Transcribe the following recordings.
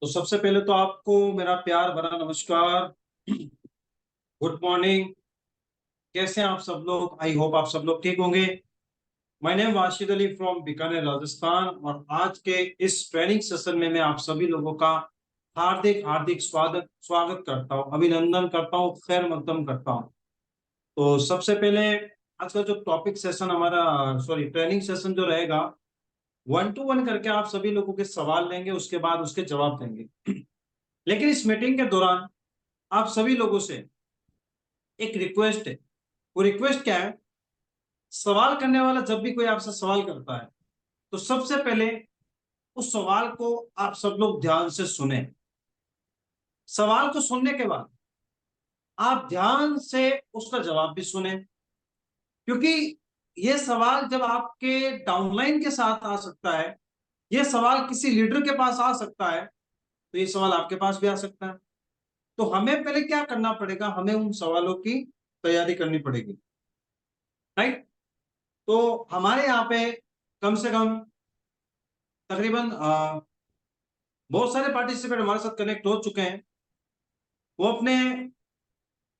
तो सबसे पहले तो आपको मेरा प्यार भरा नमस्कार। Good morning. कैसे हैं आप सब लोग? आई होप आप सब लोग ठीक होंगे। My name Washid Ali from Bikaner Rajasthan, और आज के इस ट्रेनिंग सेशन में मैं आप सभी लोगों का हार्दिक हार्दिक स्वागत स्वागत करता हूं, अभिनंदन करता हूं, खैर मकदम करता हूं। तो सबसे पहले आज का जो टॉपिक सेशन हमारा, सॉरी, ट्रेनिंग सेशन जो रहेगा, 1 to 1 करके आप सभी लोगों के सवाल लेंगे, उसके बाद उसके जवाब देंगे। लेकिन इस मीटिंग के दौरान आप सभी लोगों से एक रिक्वेस्ट है। वो रिक्वेस्ट क्या है? सवाल करने वाला जब भी कोई आपसे सवाल करता है तो सबसे पहले उस सवाल को आप सब लोग ध्यान से सुने। सवाल को सुनने के बाद आप ध्यान से उसका जवाब भी सुने, क्योंकि ये सवाल जब आपके डाउनलाइन के साथ आ सकता है, ये सवाल किसी लीडर के पास आ सकता है, तो ये सवाल आपके पास भी आ सकता है। तो हमें पहले क्या करना पड़ेगा? हमें उन सवालों की तैयारी करनी पड़ेगी, राइट? तो हमारे यहाँ पे कम से कम तकरीबन बहुत सारे पार्टिसिपेंट हमारे साथ कनेक्ट हो चुके हैं। वो अपने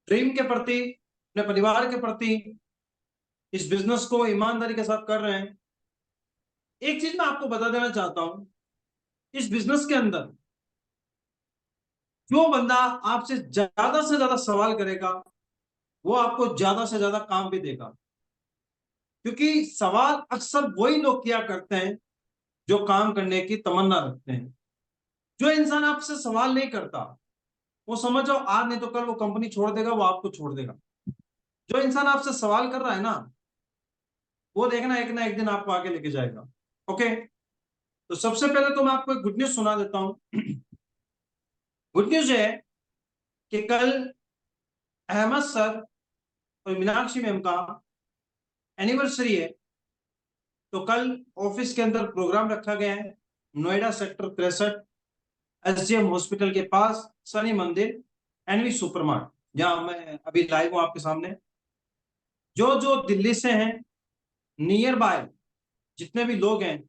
ड्रीम के प्रति, अपने परिवार के प्रति इस बिजनेस को ईमानदारी के साथ कर रहे हैं। एक चीज मैं आपको बता देना चाहता हूं, इस बिजनेस के अंदर जो बंदा आपसे ज्यादा सवाल करेगा, वो आपको ज्यादा से ज्यादा काम भी देगा। क्योंकि सवाल अक्सर वही लोग किया करते हैं जो काम करने की तमन्ना रखते हैं। जो इंसान आपसे सवाल नहीं करता, वो समझो आज नहीं तो कल वो कंपनी छोड़ देगा, वो आपको छोड़ देगा। जो इंसान आपसे सवाल कर रहा है ना, वो देखना एक ना एक दिन आपको आगे लेके जाएगा। ओके, तो सबसे पहले तो मैं आपको एक गुड न्यूज सुना देता हूं। गुड न्यूज है कि कल अहमद सर और मीनाक्षी मैम का एनिवर्सरी है। तो कल ऑफिस के अंदर प्रोग्राम रखा गया है, नोएडा सेक्टर 63, एसजीएम हॉस्पिटल के पास, शनि मंदिर, एनवी सुपरमार्ट, जहां मैं अभी लाइव हूं आपके सामने। जो जो दिल्ली से हैं, नियर बाय जितने भी लोग हैं,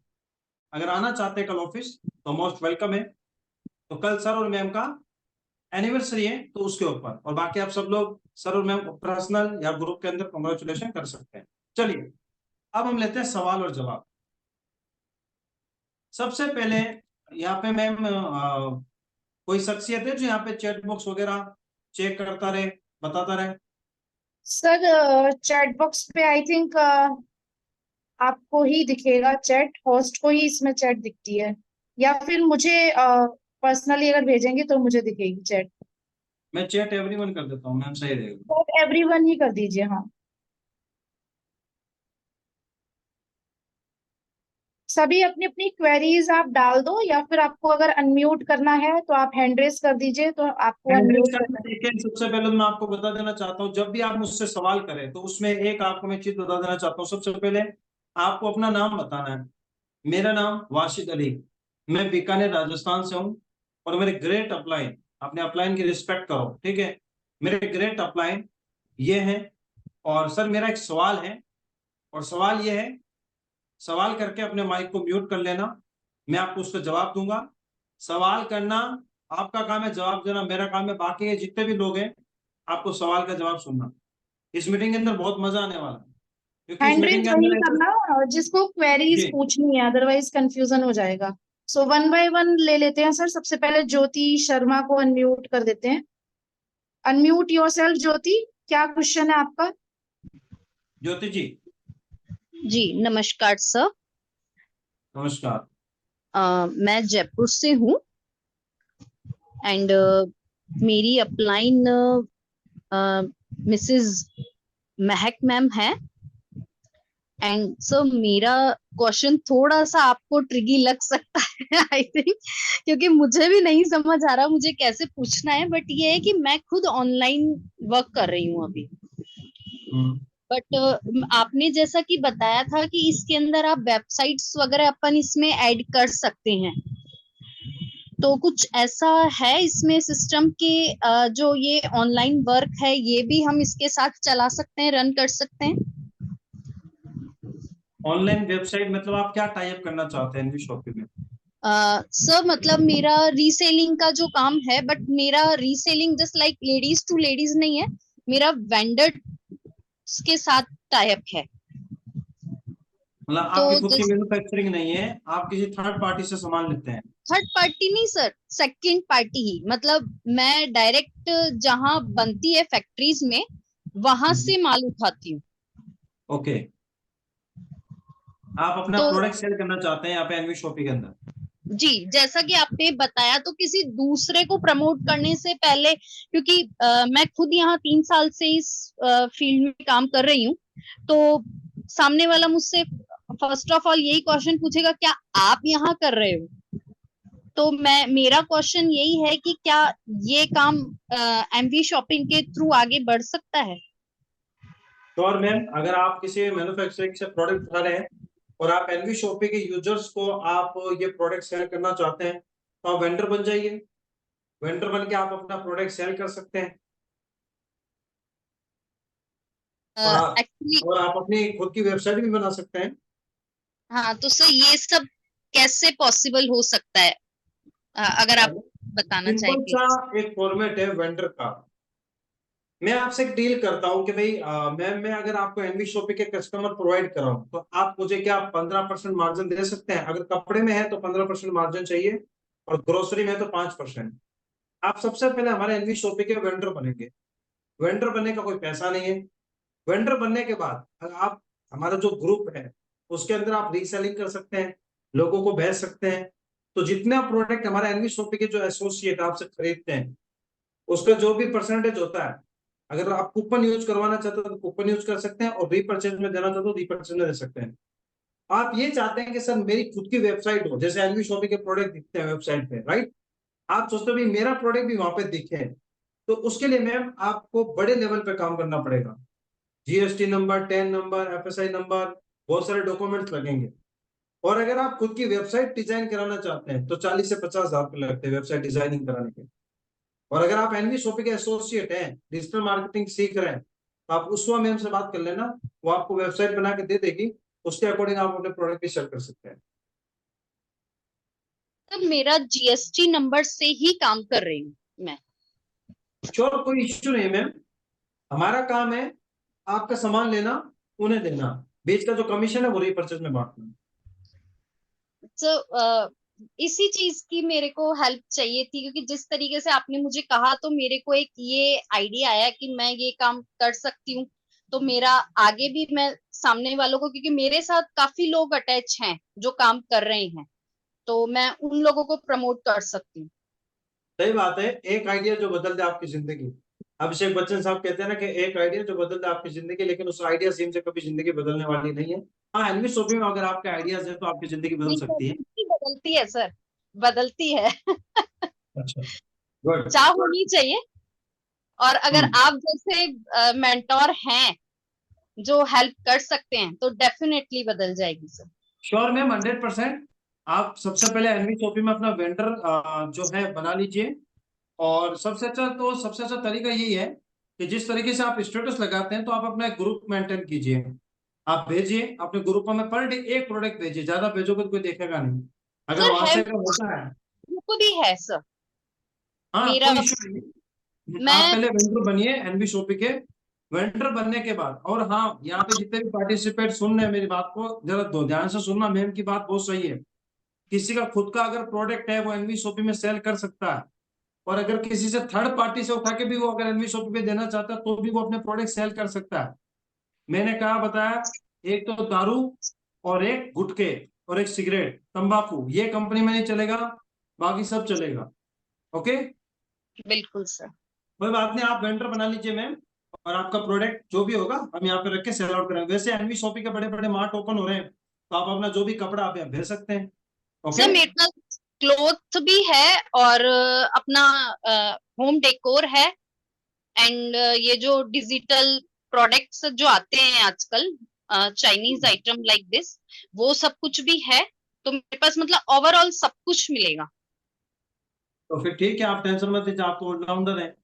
अगर आना चाहते हैं कल ऑफिस तो मोस्ट वेलकम है। तो कल सर और मैम का एनिवर्सरी है, तो उसके ऊपर, और बाकी आप सब लोग सर और मैम को पर्सनल या ग्रुप के अंदर कॉन्ग्रेचुलेशन कर सकते हैं। चलिए, अब हम लेते हैं सवाल और जवाब। सबसे पहले यहाँ पे मैम कोई शख्सियत है जो यहाँ पे चैट बॉक्स वगैरह चेक करता रहे, बताता रहे? सर चैट बॉक्स पे आई थिंक आपको ही दिखेगा चैट, होस्ट को ही इसमें चैट दिखती है, या फिर मुझे पर्सनली अगर भेजेंगे तो मुझे दिखेगी चैट। मैं चैट एवरीवन कर देता हूँ मैम, सही रहेगा। चैट एवरीवन ही कर दीजिए, हाँ। सभी अपनी अपनी क्वेरीज आप डाल दो, या फिर आपको अगर अनम्यूट करना है तो आप हैंड रेस कर दीजिए, तो आपको एड्रेस अनम्यूट का करना है। देखिए, सबसे पहले मैं आपको बता देना चाहता हूँ, जब भी आप मुझसे सवाल करें तो उसमें एक आपको मैं चीज बता देना चाहता हूँ। सबसे पहले आपको अपना नाम बताना है। मेरा नाम वाशिद अली, मैं बीकानेर राजस्थान से हूँ, और मेरे ग्रेट अपलाइन, अपने अपलाइन की रिस्पेक्ट करो, ठीक है? मेरे ग्रेट अपलाइन ये हैं। और सर मेरा एक सवाल है, और सवाल ये है, सवाल करके अपने माइक को म्यूट कर लेना, मैं आपको उसका जवाब दूंगा। सवाल करना आपका काम है, जवाब देना मेरा काम है। बाकी के जितने भी लोग हैं, आपको सवाल का जवाब सुनना। इस मीटिंग के अंदर बहुत मजा आने वाला है, क्योंकि इस हैंड मीटिंग रेस के वही अंदर ऐसा। करना जिसको क्वेरीज जी, पूछनी है, अदरवाइज कंफ्यूजन हो जाएगा। सो वन बाय वन ले लेते हैं सर। सबसे पहले ज्योति शर्मा को अनम्यूट कर देते हैं। अनम्यूट योरसेल्फ ज्योति। क्या क्वेश्चन है आपका? ज्योति जी, जी नमस्कार सर। नमस्कार। मैं जयपुर से हूँ एंड मेरी अपलाइन मिसेस महक मैम है। एंड सर मेरा क्वेश्चन थोड़ा सा आपको ट्रिकी लग सकता है आई थिंक, क्योंकि मुझे भी नहीं समझ आ रहा मुझे कैसे पूछना है। बट ये है कि मैं खुद ऑनलाइन वर्क कर रही हूँ अभी। हम्म। बट आपने जैसा कि बताया था कि इसके अंदर आप वेबसाइट्स वगैरह अपन इसमें ऐड कर सकते हैं, तो कुछ ऐसा है इसमें सिस्टम के जो ये ऑनलाइन वर्क है ये भी हम इसके साथ चला सकते हैं, रन कर सकते हैं? ऑनलाइन वेबसाइट मतलब आप क्या टाइप करना चाहते हैं इनकी शॉपिंग में? सर मतलब मेरा रीसेलिंग का जो काम है, बट मेरा reselling just like ladies to ladies नहीं है, मेरा वेंडर के साथ टाई अप है। मतलब तो आपकी खुद की जस्ट मैन्युफैक्चरिंग नहीं है, आप किसी थर्ड पार्टी से सामान लेते हैं? थर्ड पार्टी नहीं सर, सेकंड पार्टी ही, मतलब मैं डायरेक्ट जहां बनती है फैक्ट्रीज में वहां से माल उठाती हूँ। ओके, आप अपना तो प्रोडक्ट सेल करना चाहते हैं यहाँ पे एनवी शॉपी के अंदर? जी, जैसा कि आपने बताया, तो किसी दूसरे को प्रमोट करने से पहले, क्योंकि मैं खुद यहाँ 3 साल से इस फील्ड में काम कर रही हूँ, तो सामने वाला मुझसे फर्स्ट ऑफ ऑल यही क्वेश्चन पूछेगा, क्या आप यहाँ कर रहे हो? तो मेरा क्वेश्चन यही है कि क्या ये काम एमवी शॉपिंग के थ्रू आगे बढ़ सकता है? तो और मैम, अगर आप किसी मैन्युफैक्चरिंग से प्रोडक्ट उठा रहे हैं और आप एनवी शॉपी के यूजर्स को आप ये प्रोडक्ट सेल करना चाहते हैं, तो आप वेंडर बन जाइए। वेंडर बन के आप अपना प्रोडक्ट सेल कर सकते हैं, एक्चुअली और आप अपनी खुद की वेबसाइट भी बना सकते हैं। हाँ, तो सर ये सब कैसे पॉसिबल हो सकता है, अगर आप बताना चाहें सिंपल सा प्लीज। एक फॉर्मेट है वेंडर का। मैं आपसे एक डील करता हूँ कि भाई मैं अगर आपको एनवी शॉपी के कस्टमर प्रोवाइड कराऊं, तो आप मुझे क्या 15% मार्जिन दे सकते हैं? अगर कपड़े में है तो 15% मार्जिन चाहिए, और ग्रोसरी में है तो 5%। आप सबसे पहले हमारे एनवी शॉपी के वेंडर बनेंगे। वेंडर बनने का कोई पैसा नहीं है। वेंडर बनने के बाद अगर आप, हमारा जो ग्रुप है उसके अंदर आप रीसेलिंग कर सकते हैं, लोगों को भेज सकते हैं। तो जितना प्रोडक्ट हमारे एनवी शॉपी के जो एसोसिएट आपसे खरीदते हैं, उसका जो भी परसेंटेज होता है, अगर आप कूपन यूज करवाना चाहते हो तो कूपन यूज कर सकते हैं, और रीपर्चेज में देना चाहते हो रीपर्चेज में दे सकते हैं। आप ये चाहते हैं कि सर मेरी खुद की वेबसाइट हो, जैसे एनवी शॉपी के प्रोडक्ट दिखते हैं वेबसाइट पे, राइट? आप सोचते हो भी मेरा प्रोडक्ट भी वहां पे दिखे, तो उसके लिए मैम आपको बड़े लेवल पे काम करना पड़ेगा। GST number, ten number, FSI number, बहुत सारे डॉक्यूमेंट्स लगेंगे। और अगर आप खुद की वेबसाइट डिजाइन कराना चाहते हैं तो 40 से 50 हजार रुपए लगते हैं वेबसाइट डिजाइनिंग कराने के। और अगर आप एनवी शॉपी के एसोसिएट हैं, डिजिटल मार्केटिंग सीख रहे हैं, तो आप उस्वा मैम से बात कर लेना, वो आपको वेबसाइट बना के दे देगी। उसके अकॉर्डिंग आप अपने प्रोडक्ट भी सेल कर सकते हैं। तब मेरा जीएसटी नंबर से ही काम कर रही हूँ मैं। श्योर, कोई इश्यू नहीं है मैम। हमारा काम है आपका सामान लेना, उन्हें देना, बीच का जो कमीशन है वो रीपर्चेज में बांटना। तो इसी चीज की मेरे को हेल्प चाहिए थी, क्योंकि जिस तरीके से आपने मुझे कहा, तो मेरे को एक ये आइडिया आया कि मैं ये काम कर सकती हूँ। तो मेरा आगे भी मैं सामने वालों को, क्योंकि मेरे साथ काफी लोग अटैच हैं जो काम कर रहे हैं, तो मैं उन लोगों को प्रमोट कर सकती हूँ। सही बात है, एक आइडिया जो बदल दे आपकी जिंदगी। अभिषेक बच्चन साहब कहते हैं ना कि एक आइडिया जो बदल दे आपकी जिंदगी, लेकिन उस आइडिया सेम से कभी जिंदगी बदलने वाली नहीं है। हाँ, एनवी शॉपिंग में अगर आपके आइडियाज है तो आपकी जिंदगी बदल नहीं सर, सकती है। बिल्कुल बदलती है सर, बदलती है। अच्छा, गुड। चाह होनी चाहिए, और अगर हम्म, आप जैसे मेंटोर हैं जो हेल्प कर सकते हैं, तो डेफिनेटली बदल जाएगी सर। Sure ma'am, 100%। आप सबसे पहले एनवी शॉपिंग में अपना वेंडर जो है बना लीजिए। और सबसे अच्छा तरीका यही है कि जिस तरीके से आप स्टेटस लगाते हैं, तो आप अपना एक ग्रुप मेंटेन कीजिए। आप भेजिए अपने ग्रुपों में, पर डे एक प्रोडक्ट भेजिए, ज्यादा भेजोगे तो कोई देखेगा नहीं। अगर सर वहां है, से अगर होता है, ग्रुप भी है सर हाँ, मेरा। कोई इश्यू नहीं। आप मैं पहले वेंडर बनिए एनवी शॉपी के। वेंडर बनने के बाद, और हाँ, यहाँ पे जितने भी पार्टिसिपेट सुन रहे हैं मेरी बात को जरा दो ध्यान से सुनना, मैम की बात बहुत सही है। किसी का खुद का अगर प्रोडक्ट है वो एनवी शॉपी में सेल कर सकता है, और अगर किसी से थर्ड पार्टी से उठा के भी वो अगर एनवी शॉपी पे देना चाहता है तो भी वो अपने प्रोडक्ट सेल कर सकता है। मैंने कहा बताया, एक तो दारू, और एक गुटखे, और एक सिगरेट तंबाकू, ये कंपनी में नहीं चलेगा, बाकी सब चलेगा। ओके, बिल्कुल सर। कोई बात नहीं, आप वेंडर बना लीजिए मैम, और आपका प्रोडक्ट जो भी होगा हम यहाँ पे रख के सेल आउट करेंगे। वैसे एनवी शॉपी के बड़े बड़े मार्ट ओपन हो रहे हैं, तो आप अपना जो भी कपड़ा आप यहाँ भेज सकते हैं। ओके, सर मेरे पास क्लोथ भी है, और अपना होम डेकोर है, एंड ये जो डिजिटल प्रोडक्ट्स जो आते हैं आजकल, चाइनीज आइटम लाइक दिस, वो सब कुछ भी है। तो मेरे पास मतलब ओवरऑल सब कुछ मिलेगा। तो फिर ठीक है, आप टेंशन मत लीजिए, आप तो ऑलराउंडर हैं।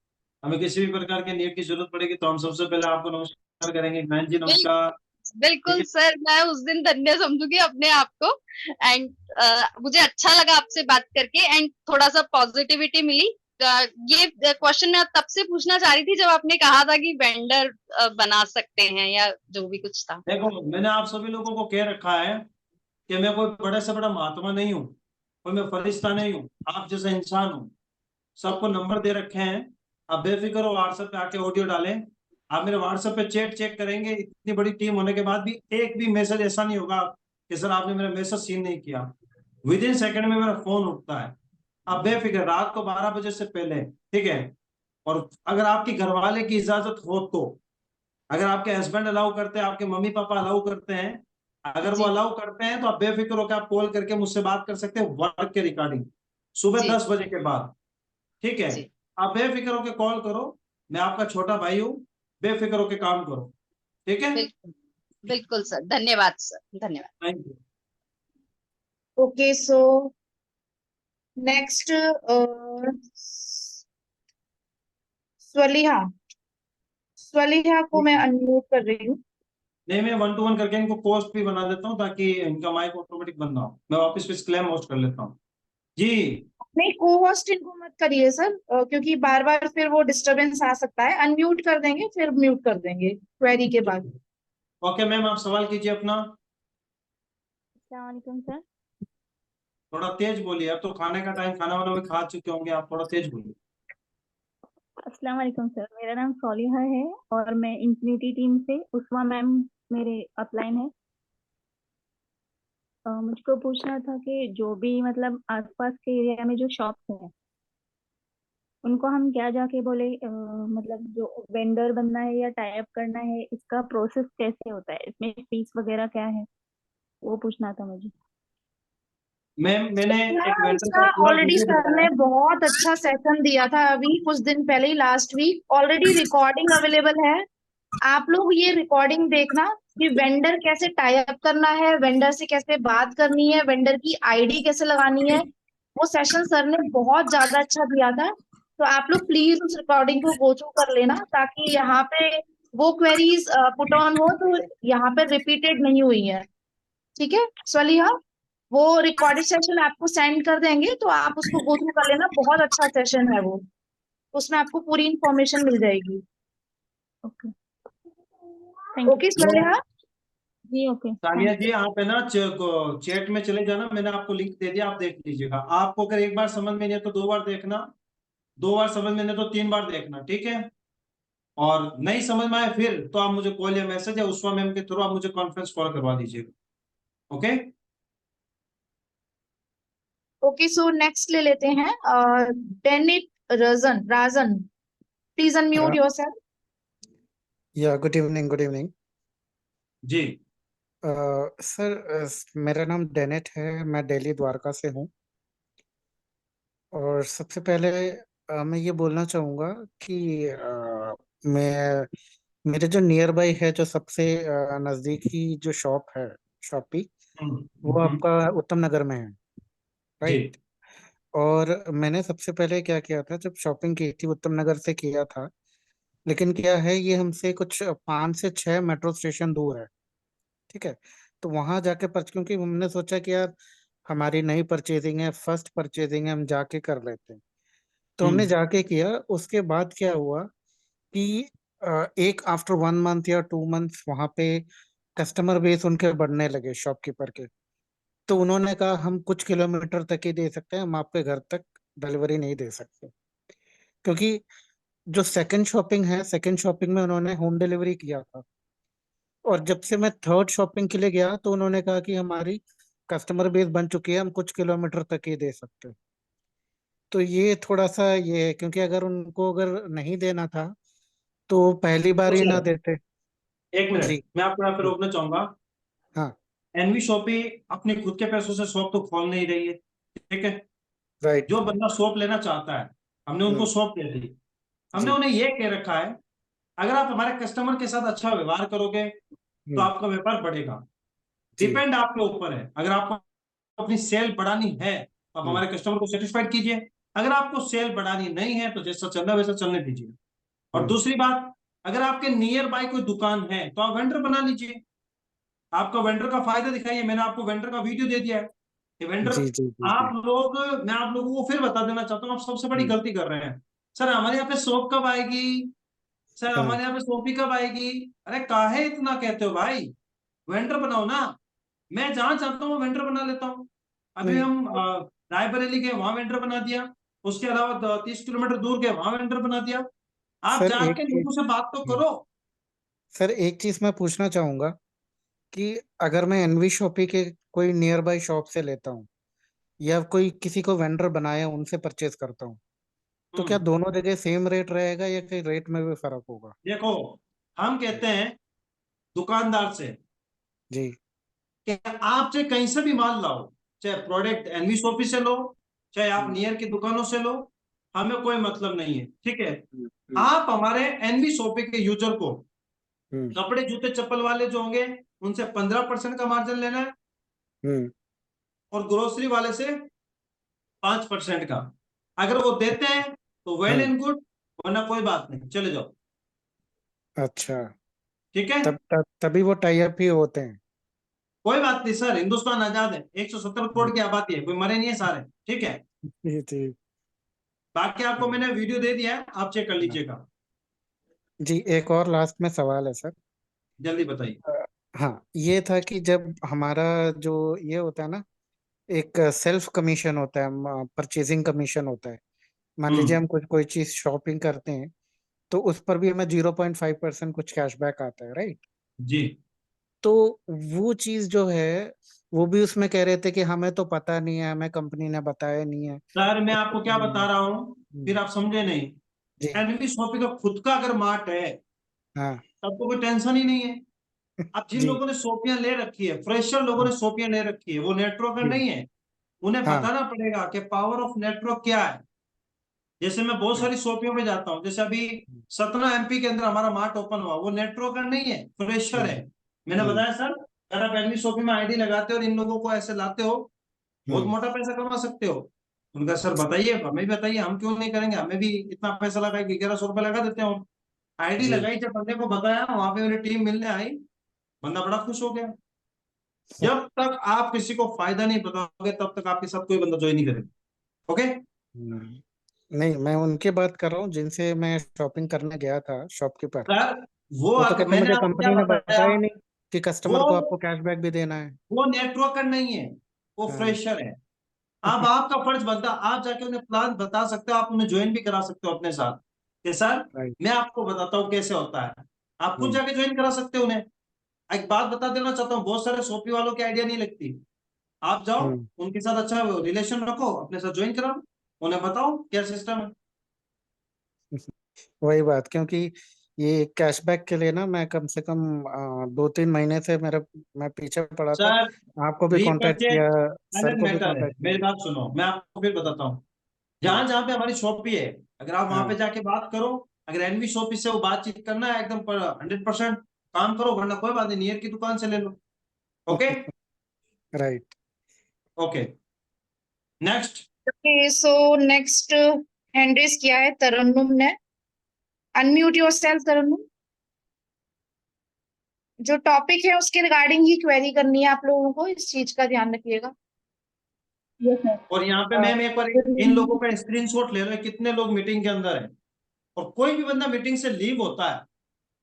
हमें किसी भी प्रकार के नीड की जरूरत पड़ेगी तो हम सबसे पहले आपको नमस्कार करेंगे। बहन जी बिल, नमस्कार। बिल्कुल ठीक सर, मैं उस दिन धन्य समझूंगी अपने आप को। एंड मुझे अच्छा लगा आपसे बात करके, एंड थोड़ा सा पॉजिटिविटी मिली। ये क्वेश्चन मैं तब से पूछना चाह रही थी जब आपने कहा था कि वेंडर बना सकते हैं, या जो भी कुछ था। देखो, मैंने आप सभी लोगों को कह रखा है कि मैं कोई बड़े से बड़ा महात्मा नहीं हूँ, कोई मैं फरिश्ता नहीं हूँ, आप जैसा इंसान हूँ। सबको नंबर दे रखे हैं। आप बेफिक्र हो, व्हाट्सएप पे आके ऑडियो डालें। आप मेरे व्हाट्सएप पे चैट चेक करेंगे, इतनी बड़ी टीम होने के बाद भी एक भी मैसेज ऐसा नहीं होगा कि सर आपने मेरा मैसेज सीन नहीं किया। विद इन सेकंड में मेरा फोन उठता है। आप बेफिक्र, रात को 12 बजे से पहले, ठीक है। और अगर आपकी घरवाले की इजाजत हो तो, अगर आपके हस्बैंड अलाउ करते हैं, आपके मम्मी पापा अलाउ करते हैं, अगर वो जी अलाउ करते हैं तो आप बेफिक्र होकर आप कॉल करके मुझसे बात कर सकते हैं वर्क के रिगार्डिंग, सुबह जी 10 बजे के बाद। ठीक है। जी। आप बेफिक्र होकर कॉल करो, मैं आपका छोटा भाई हूँ, बेफिक्र होकर काम करो। ठीक है। बिल्कुल बिल्कुल सर, धन्यवाद सर, धन्यवाद। Thank you. Okay, so next Swaliha. Swaliha को मैं अनम्यूट कर रही हूँ। नहीं, मैं 1 to 1 करके इनको पोस्ट भी बना देता हूँ ताकि इनका माइक ऑटोमेटिक बंद ना हो। मैं वापस पे क्लेम होस्ट कर लेता हूँ जी। नहीं, को होस्ट इनको मत करिए सर, क्योंकि बार बार फिर वो डिस्टरबेंस आ सकता है। अनम्यूट कर देंगे फिर म्यूट कर देंगे क्वेरी के बाद। ओके मैम, आप सवाल कीजिए अपना। अस्सलाम वालेकुम सर। थोड़ा तेज बोलिए, अब तो खाने का टाइम, खाना वाना भी खा चुके होंगे आप, थोड़ा तेज बोलिए। अस्सलाम वालेकुम सर, मेरा नाम सौलिहा है और मैं इंफिनिटी टीम से उस्मा मैम मेरे अपलाइन है। मुझको पूछना था कि जो भी मतलब आसपास के एरिया में जो शॉप्स हैं उनको हम क्या जाके बोले, मतलब जो वेंडर बनना है या टाई अप करना है, इसका प्रोसेस कैसे होता है, इसमें फीस वगैरह क्या है, वो पूछना था मुझे। मैम, मैंने एक हाँ, वेंडर का इसका पूरा ऑलरेडी वीडियो सर बताया ने है। बहुत अच्छा सेशन दिया था अभी कुछ दिन पहले ही, last week. Already recording available है, आप लोग ये रिकॉर्डिंग देखना कि वेंडर कैसे टाई अप करना है, वेंडर से कैसे बात करनी है, वेंडर की आईडी कैसे लगानी है। वो सेशन सर ने बहुत ज्यादा अच्छा दिया था। तो आप लोग प्लीज उस रिकॉर्डिंग को गो थ्रू कर लेना, ताकि यहाँ पे वो क्वेरीज पुट ऑन हो तो यहाँ पे रिपीटेड नहीं हुई है। ठीक है स्वलिहा, वो रिकॉर्डेड सेशन आपको सेंड कर देंगे, तो आप उसको गो थ्रू कर लेना। बहुत अच्छा सेशन है वो, उसमें आपको पूरी इंफॉर्मेशन मिल जाएगी। Okay, thank okay you Swaliha. Ji. Okay, Tania thank जी, आप है ना चैट में चले जाना, मैंने आपको लिंक दे दिया, आप देख लीजिएगा। आपको अगर एक बार समझ में नहीं है तो 2 बार देखना, 2 बार समझ में नहीं है तो 3 बार देखना, ठीक है। और नहीं समझ में आए फिर तो आप मुझे कॉल या मैसेज या उस्मा मैम के थ्रू आप मुझे कॉन्फ्रेंस कॉल करवा दीजिएगा। ओके। ओके, सो नेक्स्ट ले लेते हैं Denit Rajan. Rajan, please unmute Uh, yourself. yeah, good evening, good evening. जी। सर, मेरा नाम डेनेट है, मैं दिल्ली द्वारका से हूँ। और सबसे पहले मैं ये बोलना चाहूँगा कि मैं मेरे जो नियर बाई है, जो सबसे नज़दीकी जो शॉप है, शॉपी, वो हम्म। आपका उत्तम नगर में है, जी। राइट। और मैंने सबसे पहले क्या किया था, जब शॉपिंग की थी उत्तम नगर से किया था। लेकिन क्या है, ये हमसे कुछ 5 से 6 मेट्रो स्टेशन दूर है, ठीक है। तो वहां जाके क्योंकि हमने सोचा कि यार हमारी नई परचेजिंग है, फर्स्ट परचेजिंग है, हम जाके कर लेते हैं। तो हमने हम्म। जाके किया। उसके बाद क्या हुआ कि एक आफ्टर 1 मंथ या 2 मंथ वहां पे कस्टमर बेस उनके बढ़ने लगे, शॉपकीपर के। तो उन्होंने कहा हम कुछ किलोमीटर तक ही दे सकते हैं, हम आपके घर तक डिलीवरी नहीं दे सकते। क्योंकि जो सेकंड शॉपिंग है, सेकंड शॉपिंग में उन्होंने होम डिलीवरी किया था। और जब से मैं थर्ड शॉपिंग के लिए गया तो उन्होंने कहा कि हमारी कस्टमर बेस बन चुकी है, हम कुछ किलोमीटर तक ही दे सकते हैं। तो ये थोड़ा सा ये है, क्योंकि अगर नहीं देना था तो पहली बार तो ही ना सर, देते। एक जी मिनट मैं आपको यहाँ पे जी। रोकना चाहूंगा। हाँ। एनवी शॉपी अपने खुद के पैसों से शॉप तो खोल नहीं रही है, ठीक है। राइट। जो बंदा शॉप लेना चाहता है, हमने उनको शॉप दे दी। हमने जी। उन्हें यह कह रखा है, अगर आप हमारे कस्टमर के साथ अच्छा व्यवहार करोगे तो हम्म। आपका व्यापार बढ़ेगा। जी। डिपेंड आपके ऊपर है। अगर आपको अपनी सेल बढ़ानी है तो आप हम्म। हमारे कस्टमर को सेटिस्फाइड कीजिए। अगर आपको सेल बढ़ानी नहीं है तो जैसा चल रहा है वैसा चलने दीजिए। और हम्म। दूसरी बात, अगर आपके नियर बाय कोई दुकान है तो आप वेंडर बना लीजिए। आपका वेंडर का फायदा दिखाइए। मैंने आपको वेंडर का वीडियो दे दिया है कि वेंडर जी जी जी आप जी। लोग, मैं आप लोगों को फिर बता देना चाहता हूँ, आप सबसे बड़ी गलती कर रहे हैं। सर हमारे यहाँ पे सोप कब आएगी, सर हाँ हमारे यहाँ पे सोपी कब आएगी। अरे काहे इतना कहते हो भाई, वेंडर बनाओ ना। मैं जहां चाहता हूँ वेंडर बना लेता हूँ। अभी नहीं हम रायबरेली के वहां वेंडर बना दिया, उसके अलावा 30 किलोमीटर दूर के वहां वेंडर बना दिया। आप सर एक जाके चीज, लोगों से बात तो करो। सर एक चीज मैं पूछना चाहूंगा कि अगर मैं एनवी शॉपी के कोई नियर बाय शॉप से लेता हूँ या कोई किसी को वेंडर बनाया उनसे परचेज करता हूँ, तो क्या हम्म, दोनों जगह सेम रेट रहेगा या कहीं रेट में भी फर्क होगा? देखो, हम कहते हैं दुकानदार से जी। कि आप चाहे कहीं से भी माल लाओ, चाहे प्रोडक्ट एनवी शॉपी से लो, चाहे आप हम्म नियर की दुकानों से लो, हमें कोई मतलब नहीं है, ठीक है। हम्म हम्म आप हमारे एनवी शॉपी के यूजर को हम्म कपड़े जूते चप्पल वाले जो होंगे उनसे 15% का मार्जिन लेना है, हम्म, और ग्रोसरी वाले से 5% का। अगर वो देते हैं तो वेल हम्म। एंड गुड, वरना कोई बात नहीं, चले जाओ, अच्छा, ठीक है। तभी वो टाई अप ही होते हैं। कोई बात नहीं सर, हिंदुस्तान आजाद है, 170 करोड़ की आबादी है, कोई मरे नहीं है सारे, ठीक है। जी जी। बाकी आपको मैंने वीडियो दे दिया है, आप चेक कर हाँ। लीजिएगा। जी, एक और लास्ट में सवाल है सर। जल्दी बताइए। अ, हाँ, ये था कि जब हमारा जो ये होता है ना, एक सेल्फ कमीशन होता है, परचेजिंग कमीशन होता है। मान लीजिए हम्म, हम कुछ कोई चीज शॉपिंग करते हैं, तो उस पर भी हमें 0.5% कुछ कैशबैक आता है, राइट? जी तो वो चीज जो है, वो भी उसमें कह रहे थे कि हमें तो पता नहीं है, हमें कंपनी ने बताया नहीं है। सर, मैं तो आपको क्या बता रहा हूँ, फिर आप समझे नहीं। जी। एनवी शॉपी का खुद का अगर मार्ट है हाँ। तब तो कोई टेंशन ही नहीं है। अब जिन जी लोगों ने सोपियां ले रखी है, फ्रेशर लोगों ने सोपियां ले रखी है, वो नेटवर्क जी। नहीं है। उन्हें हाँ। बताना पड़ेगा कि पावर ऑफ नेटवर्क क्या है। जैसे मैं बहुत हाँ। सारी शॉपियों में जाता हूँ, जैसे अभी सतना एमपी के अंदर हमारा मार्ट ओपन हुआ, वो नेटवर्क नहीं है, फ्रेशर है। हम्म मैंने हम्म बताया सर, अगर आप एनवी शॉपिंग में आईडी लगाते हो और इन लोगों को ऐसे लाते हो, बहुत हम्म। मोटा पैसा कमा सकते हो। उनका सर बताइए, हमें भी बताइए, हम क्यों नहीं करेंगे, हमें भी इतना पैसा लगा के 1100 रुपये लगा देते हैं। आईडी जी। लगाई, जब बंदे को बताया, वहां पे मेरी टीम मिलने आई, बंदा बड़ा खुश हो गया। जब तक आप किसी को फायदा नहीं बताओगे तब तक आपके साथ कोई बंदा ज्वाइन नहीं करेगा। ओके नहीं, मैं उनकी बात कर रहा हूँ जिनसे मैं शॉपिंग करने गया था शॉपकीपर। सर, वो वो तो कहते मैंने मुझे आपको क्या कंपनी ने बताया, बताया ही नहीं कि वो कस्टमर को आपको कैशबैक भी देना है। वो नेटवर्कर नहीं है, वो हाँ। फ्रेशर है। अब आपका फर्ज बनता है, आप जाके उन्हें प्लान बता सकते हो, आप उन्हें ज्वाइन भी करा सकते हो अपने साथ कि सर राइट। मैं आपको बताता हूँ कैसे होता है। आप खुद हम्म जाके ज्वाइन करा सकते हो उन्हें। एक बात बता देना चाहता हूँ, बहुत सारे सोपी वालों की आइडिया नहीं लगती। आप जाओ, हम्म। उनके साथ अच्छा रिलेशन रखो, अपने साथ ज्वाइन कराओ, उन्हें बताओ क्या सिस्टम है। वही बात, क्योंकि ये कैशबैक के लिए ना मैं कम से कम 2-3 महीने से मैं पीछे पड़ा था। सर, आपको भी कांटेक्ट रीपरचेज किया, सर अलग को भी मैटर है, कांटेक्ट किया। मेरी बात सुनो, मैं आपको फिर बताता हूँ। हम्म, जहां जहां पे हमारी शॉप भी है, अगर आप वहां पे हाँ। जाके बात करो, अगर एनवी शॉप से वो बातचीत करना है एकदम 100% काम करो, वरना कोई बात नहीं, नियर की दुकान से ले लो। Okay right. Okay, next. Okay, so next hand raise किया है तरन्नुम ने। Unmute yourself Tarannum. जो टॉपिक है उसके रिगार्डिंग ही क्वेरी करनी है आप लोगों को, इस चीज का ध्यान रखिएगा। Yes ma'am. और यहाँ पे मैम एक बार गुड इन लोगों इवनिंग। का स्क्रीनशॉट ले लो, कितने लोग मीटिंग के अंदर है। और कोई भी बंदा मीटिंग से लीव होता है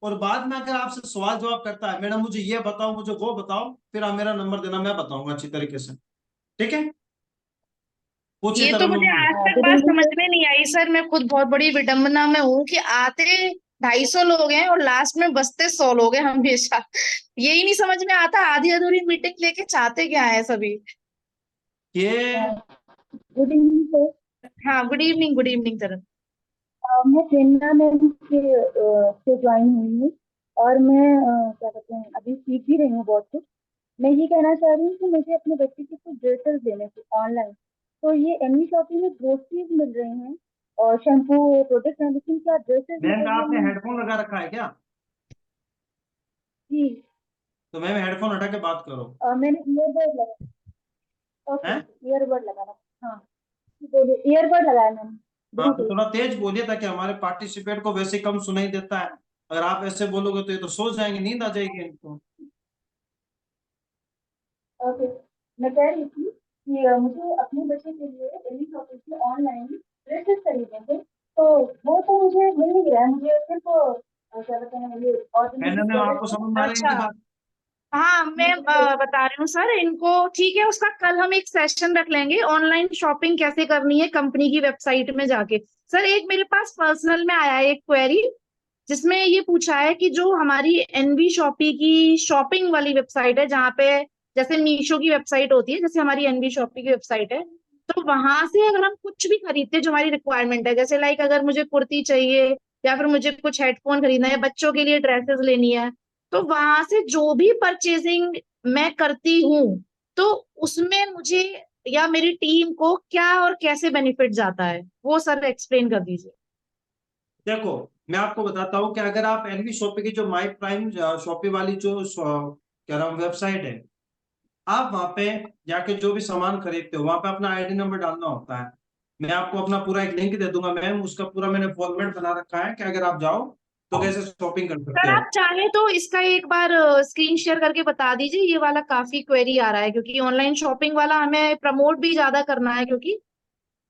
और बाद में अगर आपसे सवाल जवाब करता है, मैडम मुझे ये बताओ, मुझे वो बताओ, फिर आप मेरा नंबर देना, मैं बताऊंगा अच्छी तरीके से, ठीक है। पूछिए ये तो मुझे तरन्नुम जी। आज तक गुड बात इवनिंग समझ सर। में नहीं आई सर। मैं खुद बहुत बड़ी विडंबना में हूँ कि आते 250 लोग हैं और लास्ट में बचते 100 लोग हैं हमेशा। यही नहीं समझ में आता, आधी अधूरी मीटिंग लेके चाहते क्या है सभी। ये गुड इवनिंग सर। हाँ, गुड इवनिंग तरन। मैं प्रेरणा मैम से ज्वाइन हुई हूँ। और मैं क्या कहते हैं, अभी सीख भी रही हूँ बहुत कुछ। मैं ये कहना चाह रही हूँ कि मुझे अपने बच्चे के कुछ ड्रेसेस लेने थे ऑनलाइन। तो ये एमी शॉपिंग में ग्रोसरीज मिल रही हैं और शैम्पू प्रोडक्ट हैं, लेकिन क्या ड्रेसेस मैम का मटेरियल आपने में? हेडफोन लगा रखा है क्या? जी। तो मैम हेडफोन हटा के बात करो। मैंने ईयरबड लगा। ओके हैं? ओके, ईयरबड लगा रखा। हाँ, बोलिए। ईयरबड लगाया मैंने, हाँ तो ब्लूटूथ। थोड़ा तेज बोलिए ताकि हमारे पार्टिसिपेट को वैसे ही कम सुनाई देता है। अगर आप ऐसे बोलोगे तो ये तो सो जाएंगे, नींद आ जाएगी इनको। ओके, मैं कह रही थी कि मुझे अपने बच्चे के लिए दिल्ली शॉपिंग से ऑनलाइन ड्रेसेस खरीदने थे, तो वो तो मुझे मिल नहीं रहा है। मुझे सिर्फ क्या कहते हैं, ये मैंने ऑर्डिनरी मैं आपको प्रोडक्ट समझ में आ रही है अच्छा, इनकी बात। हाँ मैं है। बता रही हूँ सर इनको। ठीक है, उसका कल हम एक सेशन रख लेंगे, ऑनलाइन शॉपिंग कैसे करनी है कंपनी की वेबसाइट में जाके। सर एक मेरे पास पर्सनल में आया है एक क्वेरी, जिसमें ये पूछा है कि जो हमारी एनवी शॉपी की शॉपिंग वाली वेबसाइट है, जहाँ पे जैसे मीशो की वेबसाइट होती है, जैसे हमारी एनवी शॉपी की वेबसाइट है, तो वहां से अगर हम कुछ भी खरीदते हैं जो हमारी रिक्वायरमेंट है, जैसे लाइक अगर मुझे कुर्ती चाहिए या फिर मुझे कुछ हेडफोन खरीदना है, बच्चों के लिए ड्रेसेस लेनी है, तो वहां से जो भी परचेजिंग मैं करती हूँ, तो उसमें मुझे या मेरी टीम को क्या और कैसे बेनिफिट जाता है, वो सर एक्सप्लेन कर दीजिए। देखो, मैं आपको बताता हूँ कि अगर आप एनवी शॉपी की जो माई प्राइम शॉपी वाली जो क्या नाम वेबसाइट है, आप वहां पे जाके जो भी सामान खरीदते हो वहां पे अपना आईडी नंबर डालना होता है। मैं आपको अपना पूरा एक लिंक दे दूंगा मैम, उसका पूरा मैंने फॉर्मेट बना रखा है कि अगर आप जाओ तो कैसे शॉपिंग कर सकते सर हो। आप चाहें तो इसका एक बार स्क्रीन शेयर करके बता दीजिए, ये वाला काफी क्वेरी आ रहा है, क्योंकि ऑनलाइन शॉपिंग वाला हमें प्रमोट भी ज्यादा करना है, क्योंकि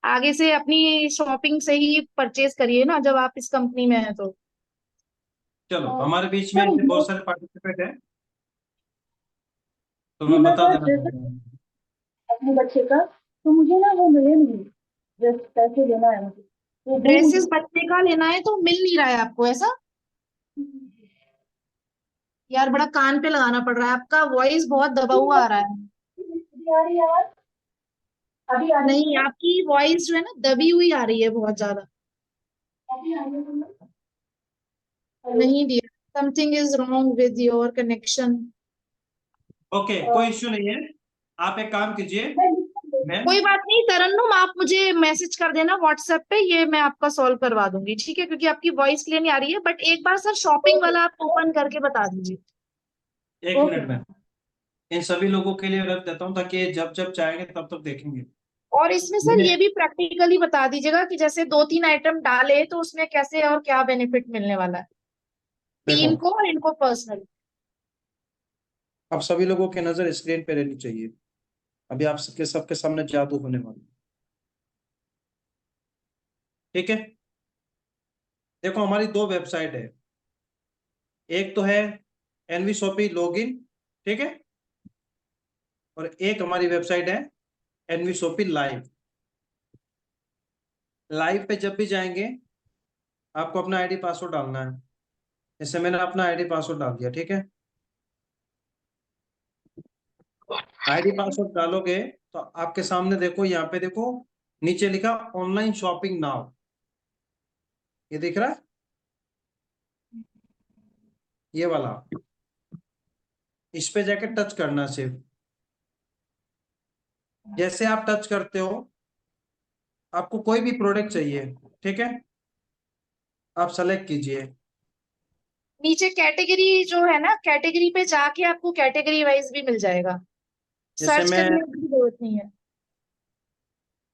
आगे से अपनी शॉपिंग से ही परचेज करिए ना जब आप इस कंपनी में हैं तो। चलो, और हमारे बीच में सर ऐसे मैं बहुत सारे पार्टिसिपेट हैं, तो जी मैं मैं बता सर देना ड्रेस चाहता हूँ। अपने बच्चे का, तो मुझे ना वो मिले नहीं। ड्रेस पैसे देना है मुझे, तो वो ड्रेसेस मुझे बच्चे का लेना है तो मिल नहीं रहा है आपको ऐसा? यार बड़ा कान पे लगाना पड़ रहा है, आपका वॉइस बहुत दबा हुआ आ रहा है। अभी आ रही है आवाज? अभी आ रही नहीं, है? आपकी वॉइस जो है ना दबी हुई आ रही है बहुत ज्यादा। अभी आ रही है? हेलो। नहीं dear, something is wrong with your connection. Okay, कोई इश्यू नहीं है। आप एक काम कीजिए मैम। कोई बात नहीं तरन्नुम, आप मुझे मैसेज कर देना व्हाट्सएप पे, ये मैं आपका सॉल्व करवा दूंगी, ठीक है? क्योंकि आपकी वॉइस क्लियर नहीं आ रही है, बट एक बार सर शॉपिंग ओके वाला आप ओपन करके बता दीजिए। एक ओके। मिनट में इन सभी लोगों के लिए रख देता हूँ ताकि ये जब जब चाहेंगे तब तक देखेंगे। और इसमें सर मैंने ये भी प्रैक्टिकली बता दीजिएगा कि जैसे 2-3 आइटम डाले तो उसमें कैसे और क्या बेनिफिट मिलने वाला है देखो, टीम को और इनको पर्सनली। अब सभी लोगों की नजर स्क्रीन पे रहनी चाहिए। अभी आप सबके सामने जादू होने वाला है। ठीक है, देखो हमारी दो वेबसाइट है। एक तो है एनवी शॉपी लॉगिन, ठीक है, और एक हमारी वेबसाइट है एनवी शॉपी लाइव। लाइव पे जब भी जाएंगे आपको अपना आईडी पासवर्ड डालना है। जैसे मैंने अपना आईडी पासवर्ड डाल दिया, ठीक है। आईडी पासवर्ड डालोगे तो आपके सामने देखो, यहाँ पे देखो नीचे लिखा ऑनलाइन शॉपिंग नाउ, ये दिख रहा है, ये वाला। इस पे जाके टच करना है सिर्फ। जैसे आप टच करते हो, आपको कोई भी प्रोडक्ट चाहिए, ठीक है, आप सेलेक्ट कीजिए। नीचे कैटेगरी जो है ना, कैटेगरी पे जाके आपको कैटेगरी वाइज भी मिल जाएगा, जैसे सर्च करने की जरूरत नहीं है।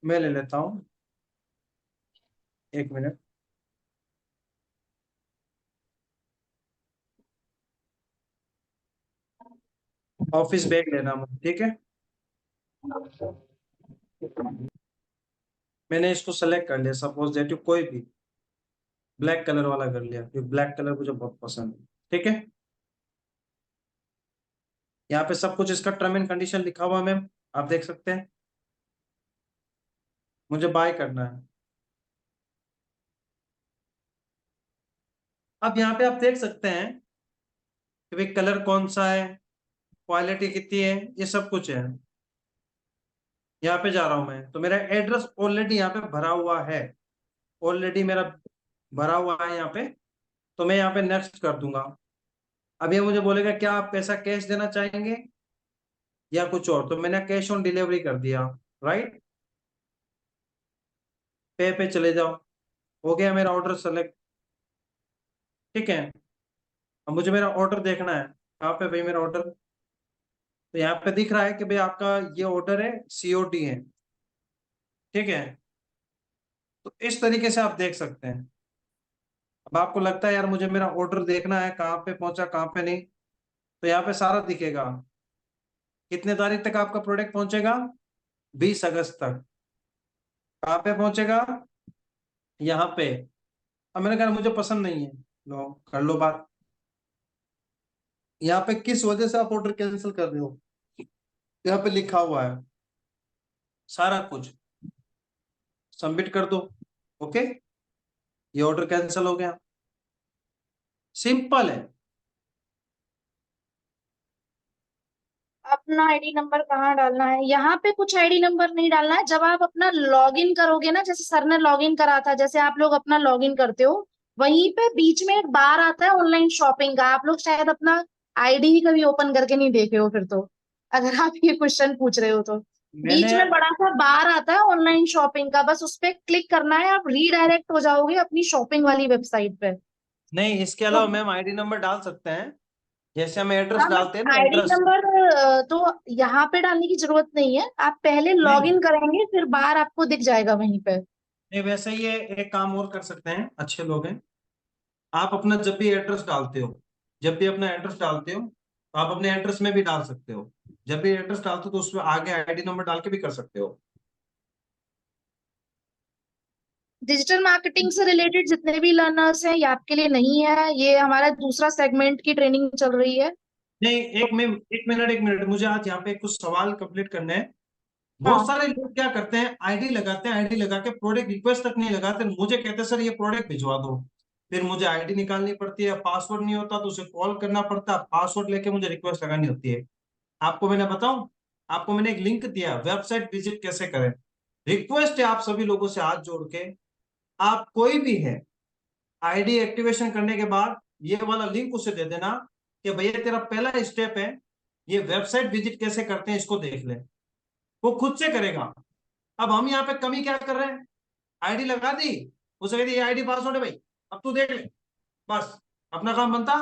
मैं ले लेता हूँ, एक मिनट। ऑफिस बैग लेना मुझे, ठीक है। मैंने इसको सेलेक्ट कर लिया, सपोज दैट कोई भी ब्लैक कलर वाला कर लिया क्योंकि ब्लैक कलर मुझे बहुत पसंद है, ठीक है। यहाँ पे सब कुछ इसका टर्म एंड कंडीशन लिखा हुआ है मैम, आप देख सकते हैं। मुझे बाय करना है। अब यहाँ पे आप देख सकते हैं कि भाई कलर कौन सा है, क्वालिटी कितनी है, ये सब कुछ है। यहाँ पे जा रहा हूं मैं तो मेरा एड्रेस ऑलरेडी यहाँ पे भरा हुआ है, ऑलरेडी मेरा भरा हुआ है यहाँ पे। तो मैं यहाँ पे नेक्स्ट कर दूंगा। अब ये मुझे बोलेगा क्या आप पैसा कैश देना चाहेंगे या कुछ और, तो मैंने कैश ऑन डिलीवरी कर दिया, राइट। पे चले जाओ, हो गया मेरा ऑर्डर सेलेक्ट, ठीक है। अब मुझे मेरा ऑर्डर देखना है, कहाँ पे भाई मेरा ऑर्डर, तो यहाँ पे दिख रहा है कि भाई आपका ये ऑर्डर है, सीओडी है, ठीक है। तो इस तरीके से आप देख सकते हैं। अब आपको लगता है यार मुझे मेरा ऑर्डर देखना है, कहाँ पे पहुंचा कहाँ पे नहीं, तो यहाँ पे सारा दिखेगा। कितने तारीख तक आपका प्रोडक्ट पहुंचेगा? 20 अगस्त तक। कहाँ पे पहुंचेगा? यहाँ पे। अब मैंने कहा मुझे पसंद नहीं है, लो कर लो बात। यहाँ पे किस वजह से आप ऑर्डर कैंसिल कर रहे हो, यहाँ पे लिखा हुआ है सारा कुछ, सबमिट कर दो। ओके, ये ऑर्डर कैंसिल हो गया, सिंपल है। अपना आईडी नंबर कहाँ डालना है? यहाँ पे कुछ आईडी नंबर नहीं डालना है। जब आप अपना लॉगिन करोगे ना, जैसे सर ने लॉगिन करा था, जैसे आप लोग अपना लॉगिन करते हो, वहीं पे बीच में एक बार आता है ऑनलाइन शॉपिंग का। आप लोग शायद अपना आईडी ही कभी ओपन करके नहीं देखे हो फिर तो, अगर आप ये क्वेश्चन पूछ रहे हो तो। बीच मैंने में बड़ा सा बार आता है ऑनलाइन शॉपिंग का, बस उस पे क्लिक करना है, आप रीडायरेक्ट हो जाओगे अपनी शॉपिंग वाली वेबसाइट पे। नहीं, इसके तो अलावा मैम आईडी नंबर डाल सकते हैं, जैसे हम एड्रेस हाँ, डालते हैं ना, आईडी एड्रेस। नंबर तो यहाँ पे डालने की जरूरत नहीं है। आप पहले लॉग नहीं इन करेंगे, फिर बाहर आपको दिख जाएगा वहीं पे। नहीं, वैसे ये एक काम और कर सकते हैं, अच्छे लोग हैं। आप अपना जब भी एड्रेस डालते हो, जब भी अपना एड्रेस डालते हो, तो आप अपने एड्रेस में भी डाल सकते हो। जब भी एड्रेस डालते हो तो उसमें आगे आईडी नंबर डाल के भी कर सकते हो। डिजिटल मार्केटिंग से रिलेटेड जितने भी लर्नर्स हैं, ये आपके लिए नहीं है। ये हमारा दूसरा सेगमेंट की ट्रेनिंग चल रही है। नहीं, तो एक मिनट, मुझे आज यहाँ पे कुछ सवाल कंप्लीट करने हैं। बहुत हाँ, सारे लोग क्या करते हैं, आईडी लगाते हैं, आईडी लगा के प्रोडक्ट रिक्वेस्ट तक नहीं लगाते, मुझे कहते हैं सर ये प्रोडक्ट भिजवा दो। फिर मुझे आईडी निकालनी पड़ती है, पासवर्ड नहीं होता तो उसे कॉल करना पड़ता है, पासवर्ड लेके मुझे रिक्वेस्ट लगानी होती है। आपको मैंने बताऊं, आपको मैंने एक लिंक दिया, वेबसाइट विजिट कैसे करें। रिक्वेस्ट है आप सभी लोगों से हाथ जोड़ के, आप कोई भी है, आईडी एक्टिवेशन करने के बाद ये वाला लिंक उसे दे देना कि भैया तेरा पहला स्टेप है, ये वेबसाइट विजिट कैसे करते हैं इसको देख ले। वो खुद से करेगा। अब हम यहाँ पे कमी क्या कर रहे हैं, आईडी लगा दी, उसे कह दी ये आईडी पासवर्ड है भाई, अब तू देख ले, बस अपना काम बनता,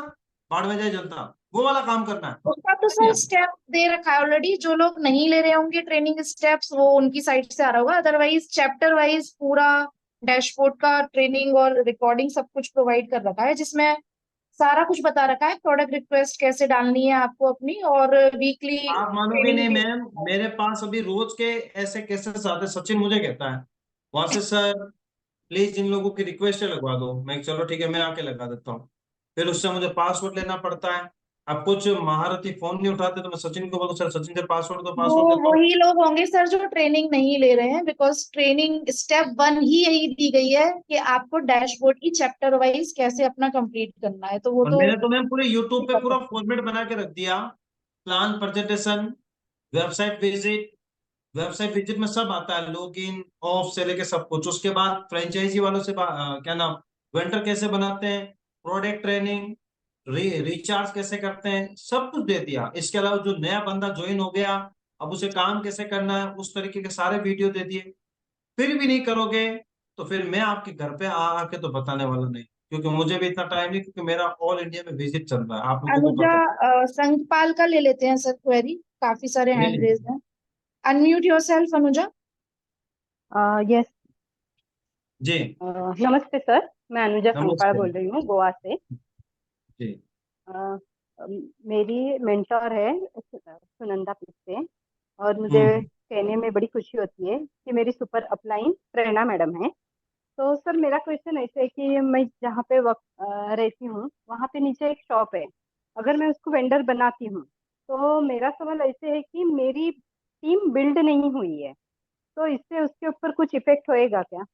बाढ़ में जाए जनता, वो वाला काम करना उसका तो सर है। स्टेप दे रखा है ऑलरेडी। जो लोग नहीं ले रहे होंगे ट्रेनिंग स्टेप्स, वो उनकी साइट से आ रहा होगा। अदरवाइज चैप्टर वाइज पूरा डैशबोर्ड का ट्रेनिंग और रिकॉर्डिंग सब कुछ प्रोवाइड कर रखा है, जिसमें सारा कुछ बता रखा है। प्रोडक्ट रिक्वेस्ट कैसे डालनी है आपको अपनी, और वीकली आप मानोगे ट्रेनिंग नहीं भी। मैम, मेरे पास अभी रोज के ऐसे केसेस आते हैं। सचिन मुझे कहता है वहां से, सर प्लीज इन लोगों की रिक्वेस्ट लगवा दो। मैं चलो ठीक है, मैं आके लगा देता हूँ। फिर उससे मुझे पासवर्ड लेना पड़ता है। अब कुछ महारथी फोन नहीं उठाते तो मैं सचिन को बोलूँ, सर सचिन से पासवर्ड दो, वो पासवर्ड देता हूँ। वही लोग होंगे सर जो ट्रेनिंग नहीं ले रहे हैं, बिकॉज ट्रेनिंग स्टेप वन ही यही दी गई है कि आपको डैशबोर्ड की चैप्टर वाइज कैसे अपना कंप्लीट करना है। तो वो और तो मैंने तो मैम पूरे यूट्यूब पे कर पूरा सकते हैं। फॉर्मेट बना के रख दिया, plan, presentation, website visit. Website visit में सब आता है, लॉग इन ऑफ से लेके सब कुछ। उसके बाद फ्रेंचाइजी वालों से क्या नाम, वेंडर कैसे बनाते हैं, प्रोडक्ट ट्रेनिंग, रिचार्ज कैसे करते हैं, सब कुछ दे दिया। इसके अलावा जो नया बंदा ज्वाइन हो गया, अब उसे काम कैसे करना है, उस तरीके के सारे वीडियो दे दिए। फिर भी नहीं करोगे तो फिर मैं आपके घर पे आके तो बताने वाला नहीं, क्योंकि मुझे भी इतना टाइम नहीं, क्योंकि मेरा ऑल इंडिया में विजिट चल रहा है, आप लोगों को अनुजा पता संघपाल का ले लेते हैं सर क्वेरी। काफी सारे है। ले हैंड रेज लीजिए। हैं। Unmute yourself Anuja. यस। जी। नमस्ते सर, मैं अनुजा संगपाल नमस्ते। बोल रही हूँ गोवा से। जी। अ, मेरी मेंटोर है सुनंदा पिस्से, और मुझे हम्म। कहने में बड़ी खुशी होती है कि मेरी सुपर अपलाइन प्रेरणा मैडम है। तो सर मेरा क्वेश्चन ऐसे है कि मैं जहाँ पे रहती हूँ वहाँ पे नीचे एक शॉप है। अगर मैं उसको वेंडर बनाती हूँ तो मेरा सवाल ऐसे है कि मेरी टीम बिल्ड नहीं हुई है, तो इससे उसके ऊपर कुछ इफेक्ट होएगा क्या?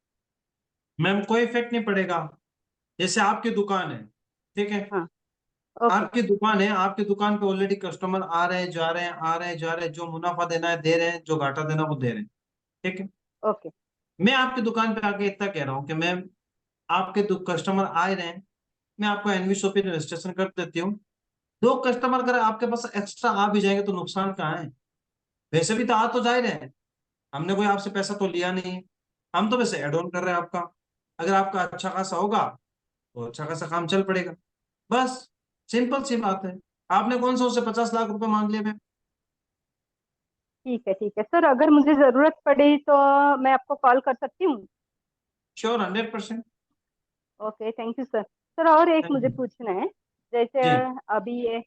मैम कोई इफेक्ट नहीं पड़ेगा। जैसे आपकी दुकान है, ठीक है, हाँ। ओके। आपकी दुकान है, आपकी दुकान पे ऑलरेडी कस्टमर आ रहे हैं, जा रहे हैं, आ रहे हैं, जा रहे हैं, जो मुनाफा देना है दे रहे हैं, जो घाटा देना वो दे रहे हैं, ठीक है। ओके। मैं आपकी दुकान पे आके इतना कह रहा हूँ कि मैम आपके दो कस्टमर आ रहे हैं, मैं आपको एनवी शॉपिंग रजिस्ट्रेशन कर देती हूँ। दो कस्टमर अगर आपके पास एक्स्ट्रा आ भी जाएंगे तो नुकसान कहाँ है? वैसे भी तो आ तो जा ही रहे हैं, हमने कोई आपसे पैसा तो लिया नहीं है, हम तो वैसे एड ऑन कर रहे हैं आपका। अगर आपका अच्छा खासा होगा तो अच्छा खासा काम चल पड़ेगा, बस सिंपल सी बात है। आपने कौन सा उससे 50 लाख रुपए मांग लिए? मैं ठीक है, ठीक है सर, अगर मुझे जरूरत पड़ी तो मैं आपको कॉल कर सकती हूँ? Sure, 100%। Okay, thank you sir. Sir और एक मुझे पूछना है, जैसे जी। अभी ये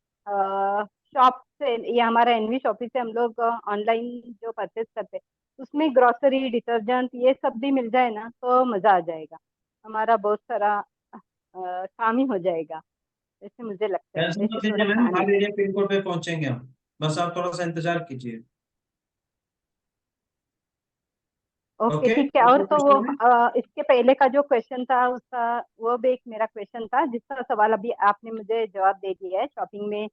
शॉप से, ये हमारा एनवी शॉपिंग से हम लोग ऑनलाइन जो परचेज करते हैं उसमें ग्रोसरी, डिटर्जेंट ये सब भी मिल जाए ना तो मजा आ जाएगा, हमारा बहुत सारा काम ही हो जाएगा, ऐसे मुझे लगता है। टेंशन ऐसे मत लीजिए थोड़ा मैम, प्लान है। हर एरिया पिन कोड पे पहुंचेंगे हम, बस आप थोड़ा सा इंतजार कीजिए। ओके ओके, ठीक है। और और कोई तो वो क्वेश्चन है? इसके पहले का जो क्वेश्चन था उसका, वो भी एक मेरा क्वेश्चन था जिसका सवाल अभी आपने मुझे जवाब दे दिया है, शॉपिंग में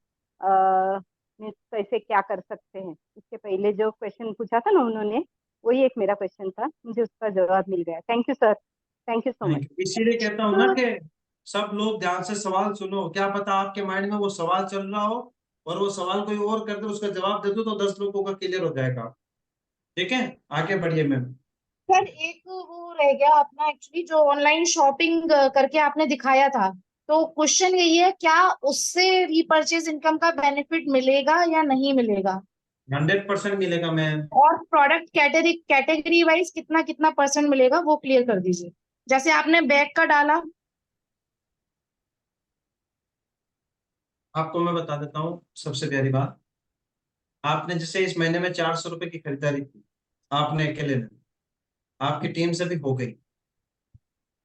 कैसे क्या कर सकते हैं। इसके पहले जो क्वेश्चन पूछा था ना उन्होंने, वही एक मेरा क्वेश्चन था, मुझे उसका जवाब मिल गया। Thank you sir, thank you so much. इसीलिए कहता हूँ ना कि सब लोग ध्यान से सवाल सुनो, क्या पता आपके माइंड में वो सवाल चल रहा हो और वो सवाल कोई और कर दे, उसका जवाब दे दो तो 10 लोगों का क्लियर हो जाएगा। ठीक है, आगे बढ़िए मैम। सर एक वो रह गया अपना, एक्चुअली जो ऑनलाइन शॉपिंग करके आपने दिखाया था, तो क्वेश्चन यही है, क्या उससे रीपरचेज इनकम का बेनिफिट मिलेगा या नहीं मिलेगा? 100% मिलेगा मैम। और प्रोडक्ट कैटेगरी कैटेगरी वाइज कितना कितना परसेंट मिलेगा वो क्लियर कर दीजिए। जैसे आपने बैग का डाला। आपको मैं बता देता हूँ सबसे प्यारी बात, आपने जैसे इस महीने में 400 रुपए की खरीदारी की, आपने अकेले ने, आपकी टीम से भी हो गई,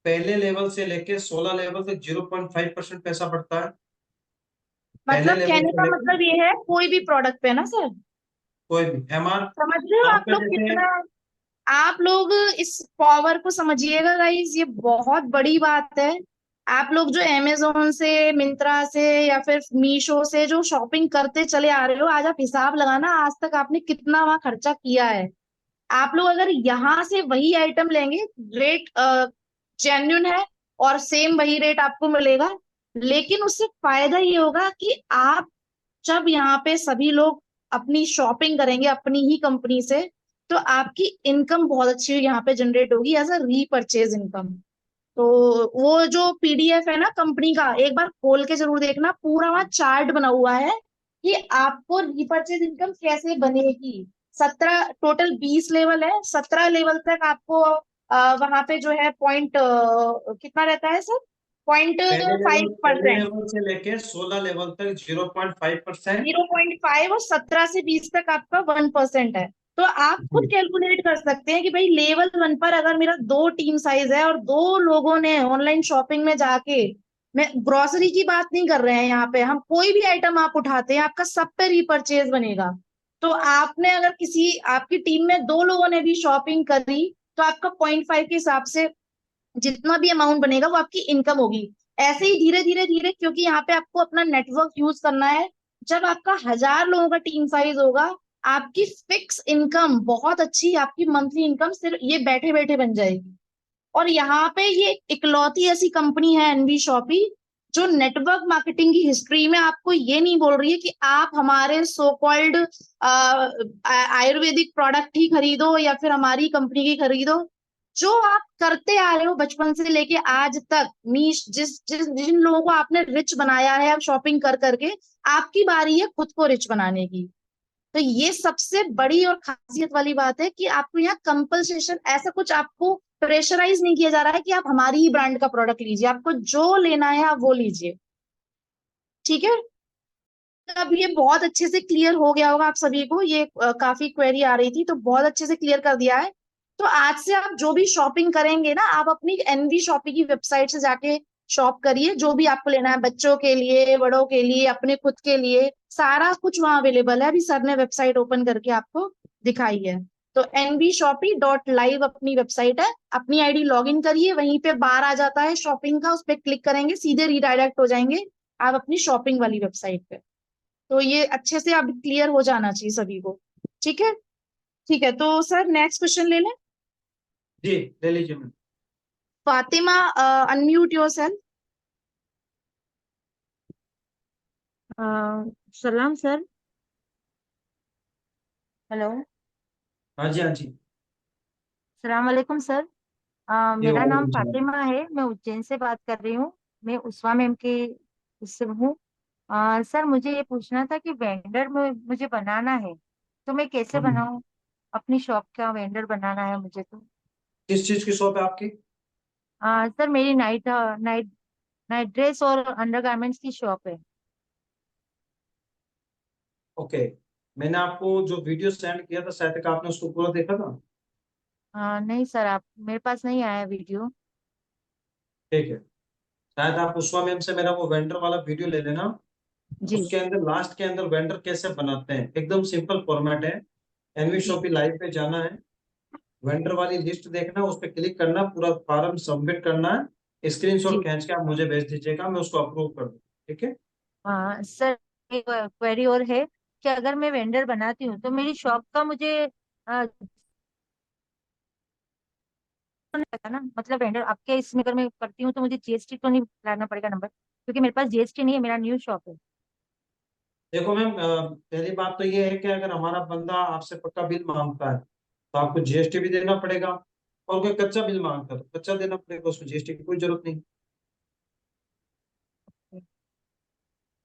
पहले लेवल से लेके 16 लेवल तक 0.5% पैसा बढ़ता है। पहले मतलब लेवल कहने से का लेके मतलब ये है कोई भी प्रोडक्ट पे ना सर, कोई भी एमआर, समझ रहे हो आप आपका लोग जैसे कितना? आप लोग इस पावर को समझिएगा गाइस, ये बहुत बड़ी बात है। आप लोग जो अमेजोन से, मिंत्रा से या फिर मीशो से जो शॉपिंग करते चले आ रहे हो, आज आप हिसाब लगाना आज तक आपने कितना वहां खर्चा किया है। आप लोग अगर यहाँ से वही आइटम लेंगे, रेट जेन्युइन है और सेम वही रेट आपको मिलेगा, लेकिन उससे फायदा ये होगा कि आप जब यहाँ पे सभी लोग अपनी शॉपिंग करेंगे अपनी ही कंपनी से, तो आपकी इनकम बहुत अच्छी यहाँ पे जनरेट होगी एज अ रीपरचेज इनकम। तो वो जो पीडीएफ है ना कंपनी का, एक बार खोल के जरूर देखना, पूरा वहाँ चार्ट बना हुआ है कि आपको रीपरचेज इनकम कैसे बनेगी। 17 टोटल 20 लेवल है, 17 लेवल तक आपको वहां पे जो है पॉइंट कितना रहता है सर, पॉइंट फाइव पहले परसेंट लेवल से लेके 16 लेवल तक 0.5%। 0.5 और 17 से 20 तक आपका 1% है। तो आप खुद जी, कैलकुलेट कर सकते हैं कि भाई लेवल 1 पर अगर मेरा 2 टीम साइज है और 2 लोगों ने ऑनलाइन शॉपिंग में जाके, मैं ग्रोसरी की बात नहीं कर रहे हैं यहाँ पे, हम कोई भी आइटम आप उठाते हैं आपका सब पे रीपरचेज बनेगा। तो आपने अगर किसी आपकी टीम में 2 लोगों ने भी शॉपिंग करी, तो आपका 0.5 के हिसाब से जितना भी अमाउंट बनेगा वो आपकी इनकम होगी। ऐसे ही धीरे धीरे धीरे, क्योंकि यहाँ पे आपको अपना नेटवर्क यूज करना है, जब आपका 1000 लोगों का टीम साइज होगा, आपकी फिक्स इनकम बहुत अच्छी, आपकी मंथली इनकम सिर्फ ये बैठे बैठे बन जाएगी। और यहाँ पे ये इकलौती ऐसी कंपनी है एनवी शॉपी, जो नेटवर्क मार्केटिंग की हिस्ट्री में आपको ये नहीं बोल रही है कि आप हमारे सो कॉल्ड आयुर्वेदिक प्रोडक्ट ही खरीदो या फिर हमारी कंपनी की खरीदो। जो आप करते आ रहे हो बचपन से लेके आज तक, मीश जिस जिस जिन लोगों को आपने रिच बनाया है अब शॉपिंग कर करके, आपकी बारी है खुद को रिच बनाने की। तो ये सबसे बड़ी और खासियत वाली बात है कि आपको यहाँ कंपल्सेशन, ऐसा कुछ आपको प्रेशराइज नहीं किया जा रहा है कि आप हमारी ही ब्रांड का प्रोडक्ट लीजिए, आपको जो लेना है आप वो लीजिए। ठीक है, अब ये बहुत अच्छे से क्लियर हो गया होगा आप सभी को, ये काफी क्वेरी आ रही थी तो बहुत अच्छे से क्लियर कर दिया है। तो आज से आप जो भी शॉपिंग करेंगे ना, आप अपनी एनवी शॉपिंग की वेबसाइट से जाके शॉप करिए, जो भी आपको लेना है, बच्चों के लिए, बड़ों के लिए, अपने खुद के लिए, सारा कुछ वहां अवेलेबल है। अभी सर ने वेबसाइट ओपन करके आपको दिखाई है। तो nvshopee.live अपनी वेबसाइट है, अपनी आईडी लॉग इन करिए, वहीं पे बार आ जाता है शॉपिंग का, उस पर क्लिक करेंगे सीधे रिडायरेक्ट हो जाएंगे आप अपनी शॉपिंग वाली वेबसाइट पे। तो ये अच्छे से अब क्लियर हो जाना चाहिए सभी को। ठीक है, ठीक है, तो सर नेक्स्ट क्वेश्चन ले लें। जी ले लीजिए ma'am. Fatima, unmute your self. सलाम सर। हेलो। हाँ जी, हाँ जी। सलाम वालेकुम सर। जी मेरा नाम वालेकुम सलाम। फातिमा है, मैं उज्जैन से बात कर रही हूँ। मैं उस्मा मैम के उससे हूँ। सर मुझे ये पूछना था कि वेंडर में मुझे बनाना है, तो मैं कैसे बनाऊँ? अपनी शॉप का वेंडर बनाना है मुझे तो। किस चीज की शॉप है आपकी? सर मेरी नाइट नाइट ड्रेस और अंडरगारमेंट्स की शॉप है। ओके, मैंने आपको जो वीडियो सेंड किया था शायद तक आपने उसको पूरा देखा था। नहीं सर, आप मेरे पास नहीं आया वीडियो। ठीक है, शायद आप पुष्पा मैम से मेरा वो वेंडर वाला वीडियो ले लेना। जी उसके अंदर लास्ट के अंदर वेंडर कैसे बनाते हैं, एकदम सिंपल फॉर्मेट है। एनवी जी शॉपी लाइव पे जाना है, वेंडर वाली लिस्ट देखना, उस पर क्लिक करना, पूरा फॉर्म सबमिट करना है, जी। स्क्रीनशॉट खींच के आप मुझे भेज दीजिएगा, मैं उसको अप्रूव कर दूँ। ठीक है। हाँ सर, एक क्वेरी और है कि अगर मैं वेंडर बनाती हूँ तो मेरी शॉप का मुझे ना, मतलब वेंडर आपके इसमें अगर मैं करती हूँ तो मुझे जीएसटी तो नहीं लाना पड़ेगा नंबर, क्योंकि मेरे पास जीएसटी नहीं है, मेरा न्यू शॉप है। देखो मैम, पहली बात तो ये है कि अगर हमारा बंदा आपसे पक्का बिल मांगता है तो आपको जीएसटी भी देना पड़ेगा, और कोई कच्चा बिल मांगता है तो कच्चा देना पड़ेगा, उसमें जीएसटी की कोई जरूरत नहीं।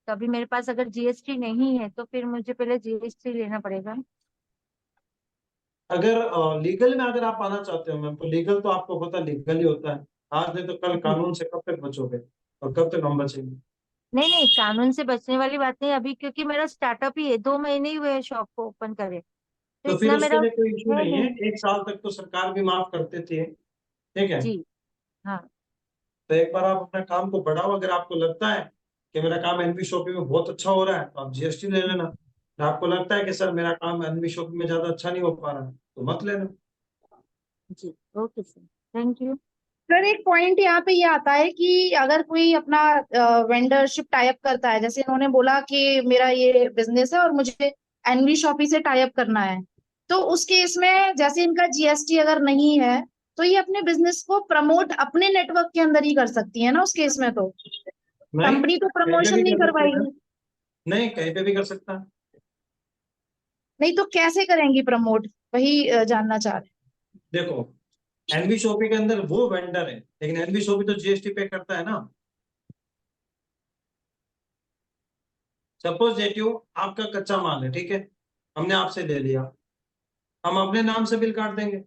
तो अभी मेरे पास अगर जीएसटी नहीं है तो फिर मुझे पहले जीएसटी लेना पड़ेगा। अगर लीगल में अगर आप आना चाहते हो मैम, तो लीगल तो आपको पता लीगल ही होता है। आज नहीं तो कल जी। कानून से कब तक बचोगे, और कब तक हम बचेंगे। नहीं नहीं, कानून से बचने वाली बात नहीं अभी, क्योंकि मेरा स्टार्टअप ही है, 2 महीने ही हुए हैं शॉप को ओपन करे, तो तो फिर इतना उसके मेरा लिए कोई इशू है नहीं है, नहीं। 1 साल तक तो सरकार भी माफ कर देती है। ठीक है। जी। हाँ। तो एक बार आप अपने काम को बढ़ाओ, अगर आपको लगता है कि मेरा काम एनबी शॉपिंग में बहुत अच्छा हो रहा है तो आप जीएसटी ले लेना। अगर आपको लगता है कि सर मेरा काम एनबी शॉपिंग में ज्यादा अच्छा नहीं हो पा रहा है तो मत लेना। जी। Okay sir, thank you. Sir एक पॉइंट यहाँ पे ये आता है कि अगर कोई अपना वेंडरशिप टाइप करता है, जैसे इन्होंने बोला कि मेरा ये बिजनेस है और मुझे एनवी शॉपी से टाइप करना है, तो उस केस में जैसे इनका जीएसटी अगर नहीं है तो ये अपने बिजनेस को प्रमोट अपने नेटवर्क के अंदर ही कर सकती है ना, उस केस में तो नहीं, कंपनी तो कहीं पे प्रमोशन भी नहीं कर सकते हैं। करवाएगी। नहीं, कहीं पे भी कर सकता है। नहीं तो कैसे करेंगी प्रमोट, वही जानना चाह रहे देखो, एनबी शॉपी के अंदर वो वेंडर है, लेकिन एनबी शॉपी तो जीएसटी पे करता है ना। सपोज दैट यू, आपका कच्चा माल है, ठीक है, हमने आपसे ले लिया, हम अपने नाम से बिल काट देंगे।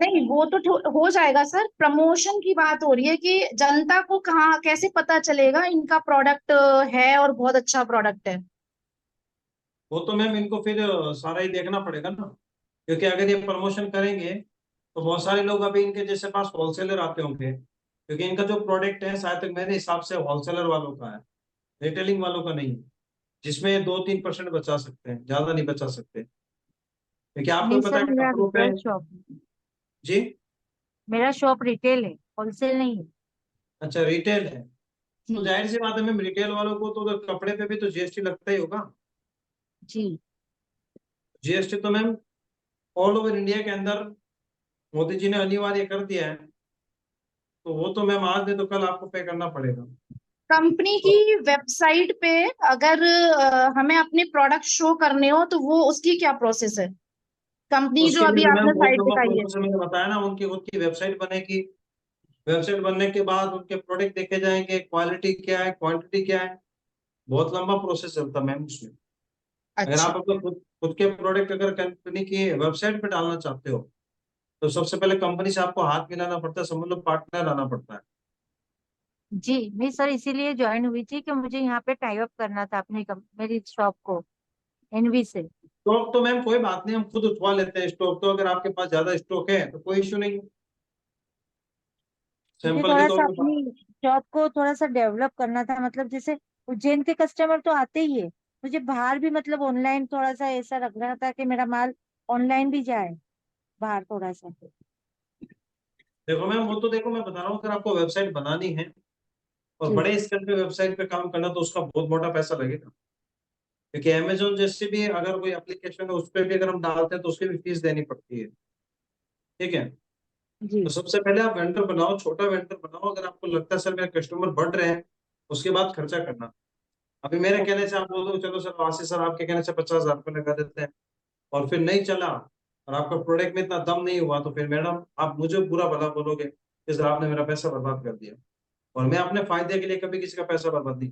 नहीं, वो तो हो जाएगा सर, प्रमोशन की बात हो रही है कि जनता को कहाँ कैसे पता चलेगा इनका प्रोडक्ट है और बहुत अच्छा प्रोडक्ट है। वो तो मैम इनको फिर सारा ही देखना पड़ेगा ना, क्योंकि अगर ये प्रमोशन करेंगे तो बहुत सारे लोग अभी इनके जैसे पास होलसेलर आते होंगे, क्योंकि इनका जो प्रोडक्ट है शायद तक मेरे हिसाब से होलसेलर वालों का है, रिटेलिंग वालों का नहीं है, जिसमें 2-3% बचा सकते हैं, ज्यादा नहीं बचा सकते, क्योंकि आपको नहीं भी पता सर, है मेरा कपड़ों पे। रिटेल शॉप, जी। मेरा शॉप रिटेल है, होलसेल नहीं है। अच्छा, रिटेल है। तो जी। जाहिर सी बात है मैम, रिटेल वालों को तो उधर कपड़े पे भी तो जीएसटी लगता ही होगा। जी। जीएसटी तो मैम ऑल ओवर इंडिया के अंदर मोदी जी ने अनिवार्य कर दिया है, तो वो तो मैम आज नहीं तो कल आपको पे करना पड़ेगा। कंपनी तो की वेबसाइट पे अगर हमें अपने प्रोडक्ट शो करने हो तो वो उसकी क्या प्रोसेस है, कंपनी जो उसके लिए अभी भी मैम आपने बहुत साइट लंबा दिखाई है। प्रोसेस है, मैंने बताया ना, उनकी खुद की वेबसाइट बनेगी। वेबसाइट बनने के बाद उनके प्रोडक्ट देखे जाएंगे, क्वालिटी क्या है, क्वांटिटी क्या है, बहुत लंबा प्रोसेस चलता है मैम उसमें। अगर अच्छा। आप अपने खुद खुद के प्रोडक्ट अगर कंपनी की वेबसाइट पे डालना चाहते हो तो सबसे पहले कंपनी से आपको हाथ मिलाना पड़ता है, समझ लो पार्टनर आना पड़ता है। जी, नहीं सर, इसीलिए ज्वाइन हुई थी कि मुझे यहाँ पे टाई अप करना था अपनी मेरी शॉप को एनवी से। स्टॉक तो मैम कोई बात नहीं, हम खुद उठवा लेते हैं स्टॉक, तो अगर आपके पास ज्यादा स्टॉक है तो कोई इश्यू नहीं है, मुझे सैंपल के थोड़ा सा तौर पे अपनी शॉप को थोड़ा सा डेवलप करना था, मतलब जैसे उज्जैन के कस्टमर तो आते ही है, मुझे बाहर भी मतलब ऑनलाइन थोड़ा सा ऐसा रख रहा था कि मेरा माल ऑनलाइन भी जाए बाहर थोड़ा सा। देखो मैम, वो तो देखो मैं बता रहा हूँ, अगर आपको वेबसाइट बनानी है और जी। बड़े स्केल पे वेबसाइट पे काम करना तो उसका बहुत मोटा पैसा लगेगा, क्योंकि अमेजोन जैसे भी अगर कोई एप्लीकेशन है उस पर भी अगर हम डालते हैं तो उसकी भी फीस देनी पड़ती है। ठीक है। जी। तो सबसे पहले आप वेंडर बनाओ, छोटा वेंडर बनाओ, अगर आपको लगता है सर मेरे कस्टमर बढ़ रहे हैं, उसके बाद खर्चा करना। अभी मेरे कहने से आप बोल दो चलो सर आशीष सर आपके कहने से 50,000 रुपये लगा देते हैं, और फिर नहीं चला और आपका प्रोडक्ट में इतना दम नहीं हुआ, तो फिर मैडम आप मुझे बुरा भला बोलोगे कि सर आपने मेरा पैसा बर्बाद कर दिया, और मैं अपने फायदे के लिए कभी किसी का पैसा बर्बाद नहीं।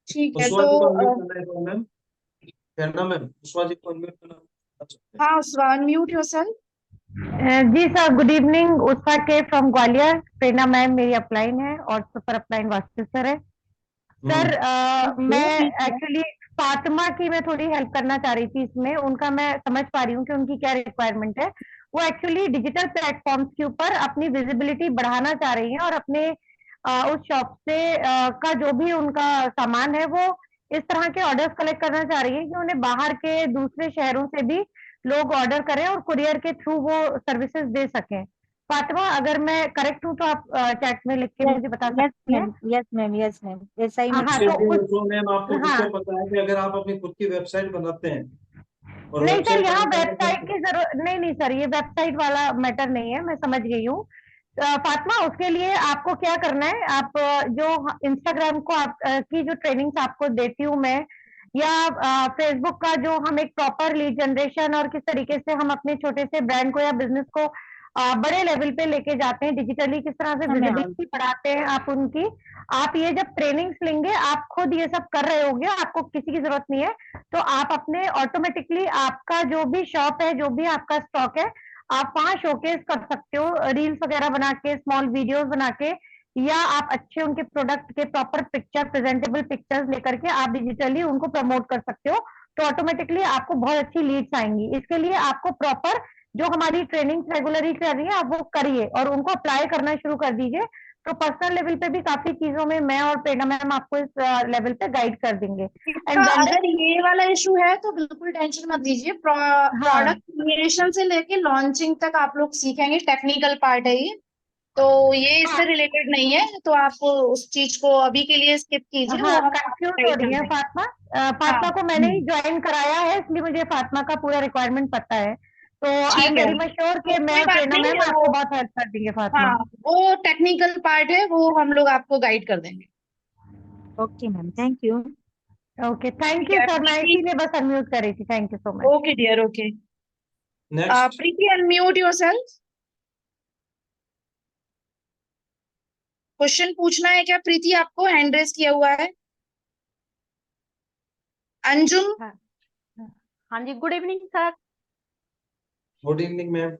ठीक है पुष्पा तो जी को अनम्यूट करना है तो मैम, कहना मैम पुष्पा जी को अनम्यूट करना कर सकते हैं। हाँ, अनम्यूट योरसेल्फ। जी सर, गुड इवनिंग। उषा के फ्रॉम ग्वालियर। प्रेरणा मैम मेरी अपलाइन है और सुपर अपलाइन वास्तु सर है। सर मैं एक्चुअली फातिमा की मैं थोड़ी हेल्प करना चाह रही थी इसमें। उनका मैं समझ पा रही हूँ कि उनकी क्या रिक्वायरमेंट है। वो एक्चुअली डिजिटल प्लेटफॉर्म्स के ऊपर अपनी विजिबिलिटी बढ़ाना चाह रही हैं और अपने उस शॉप से का जो भी उनका सामान है वो इस तरह के ऑर्डर्स कलेक्ट करना चाह रही है कि उन्हें बाहर के दूसरे शहरों से भी लोग ऑर्डर करें और कुरियर के थ्रू वो सर्विसेज दे सकें। फातिमा, अगर मैं करेक्ट हूँ तो आप चैट में लिख के यस मुझे बता यस सकती हैं। Ma'am, yes ma'am, yes ma'am, ऐसा ही मैं हाँ, इससे तो भी उस जो मैम आपको खुद हाँ को पता है कि अगर आप अपनी खुद की वेबसाइट बनाते हैं और नहीं सर, वेबसाइट यहाँ बनाते हैं वेबसाइट तो की जरूरत नहीं। नहीं सर, ये वेबसाइट वाला मैटर नहीं है, मैं समझ गई हूँ। फातिमा, उसके लिए आपको क्या करना है, आप जो इंस्टाग्राम को आप की जो ट्रेनिंग्स आपको देती हूँ मैं, या फेसबुक का जो हम एक प्रॉपर लीड जनरेशन और किस तरीके से हम अपने छोटे से ब्रांड को या बिजनेस को बड़े लेवल पे लेके जाते हैं डिजिटली, किस तरह से हाँ मैम। विजिबिलिटी बढ़ाते हैं आप उनकी। आप ये जब ट्रेनिंग्स लेंगे, आप खुद ये सब कर रहे होंगे, आपको किसी की जरूरत नहीं है। तो आप अपने ऑटोमेटिकली आपका जो भी शॉप है, जो भी आपका स्टॉक है, आप वहां शोकेस कर सकते हो, रील्स वगैरह बना के, स्मॉल वीडियोस बना के, या आप अच्छे उनके प्रोडक्ट के प्रॉपर पिक्चर, प्रेजेंटेबल पिक्चर्स लेकर के आप डिजिटली उनको प्रमोट कर सकते हो। तो ऑटोमेटिकली आपको बहुत अच्छी लीड्स आएंगी। इसके लिए आपको प्रॉपर जो हमारी ट्रेनिंग रेगुलरली कर रही है आप वो करिए और उनको अप्लाई करना शुरू कर दीजिए। तो पर्सनल लेवल पे भी काफी चीजों में मैं और प्रेरणा मैम आपको इस लेवल पे गाइड कर देंगे। इसका एंड वेंडर, अगर ये वाला इशू है तो बिल्कुल टेंशन मत लीजिए। हाँ प्रोडक्ट क्रिएशन से लेके लॉन्चिंग तक आप लोग सीखेंगे, टेक्निकल पार्ट है ये। तो ये हाँ इससे रिलेटेड नहीं है, तो आप उस चीज को अभी के लिए स्किप कीजिए, वो हाँ, हम कंफ्यूज हो गाइड रही कर है देंगे। फातिमा। हाँ, फातिमा को मैंने ही ज्वाइन कराया है, इसलिए मुझे फातिमा का पूरा रिक्वायरमेंट पता है। तो आई एम ठीक है, वेरी मच श्योर तो कि मैं कोई और बात प्रेरणा नहीं मैम वो। आपको बहुत हेल्प कर देंगे फातिमा। हाँ, वो टेक्निकल पार्ट है, वो हम लोग आपको गाइड कर देंगे। Okay ma'am, thank you. Okay, thank ठीक यू है सर, मैं प्रीति। इसीलिए बस अनम्यूट कर रही थी। Thank you so much. Okay dear, okay. Next Preeti, unmute yourself. Question पूछना है क्या प्रीति? आपको हैंड रेस किया हुआ है। अंजुम। हाँ हाँ जी, good evening sir. Good evening ma'am.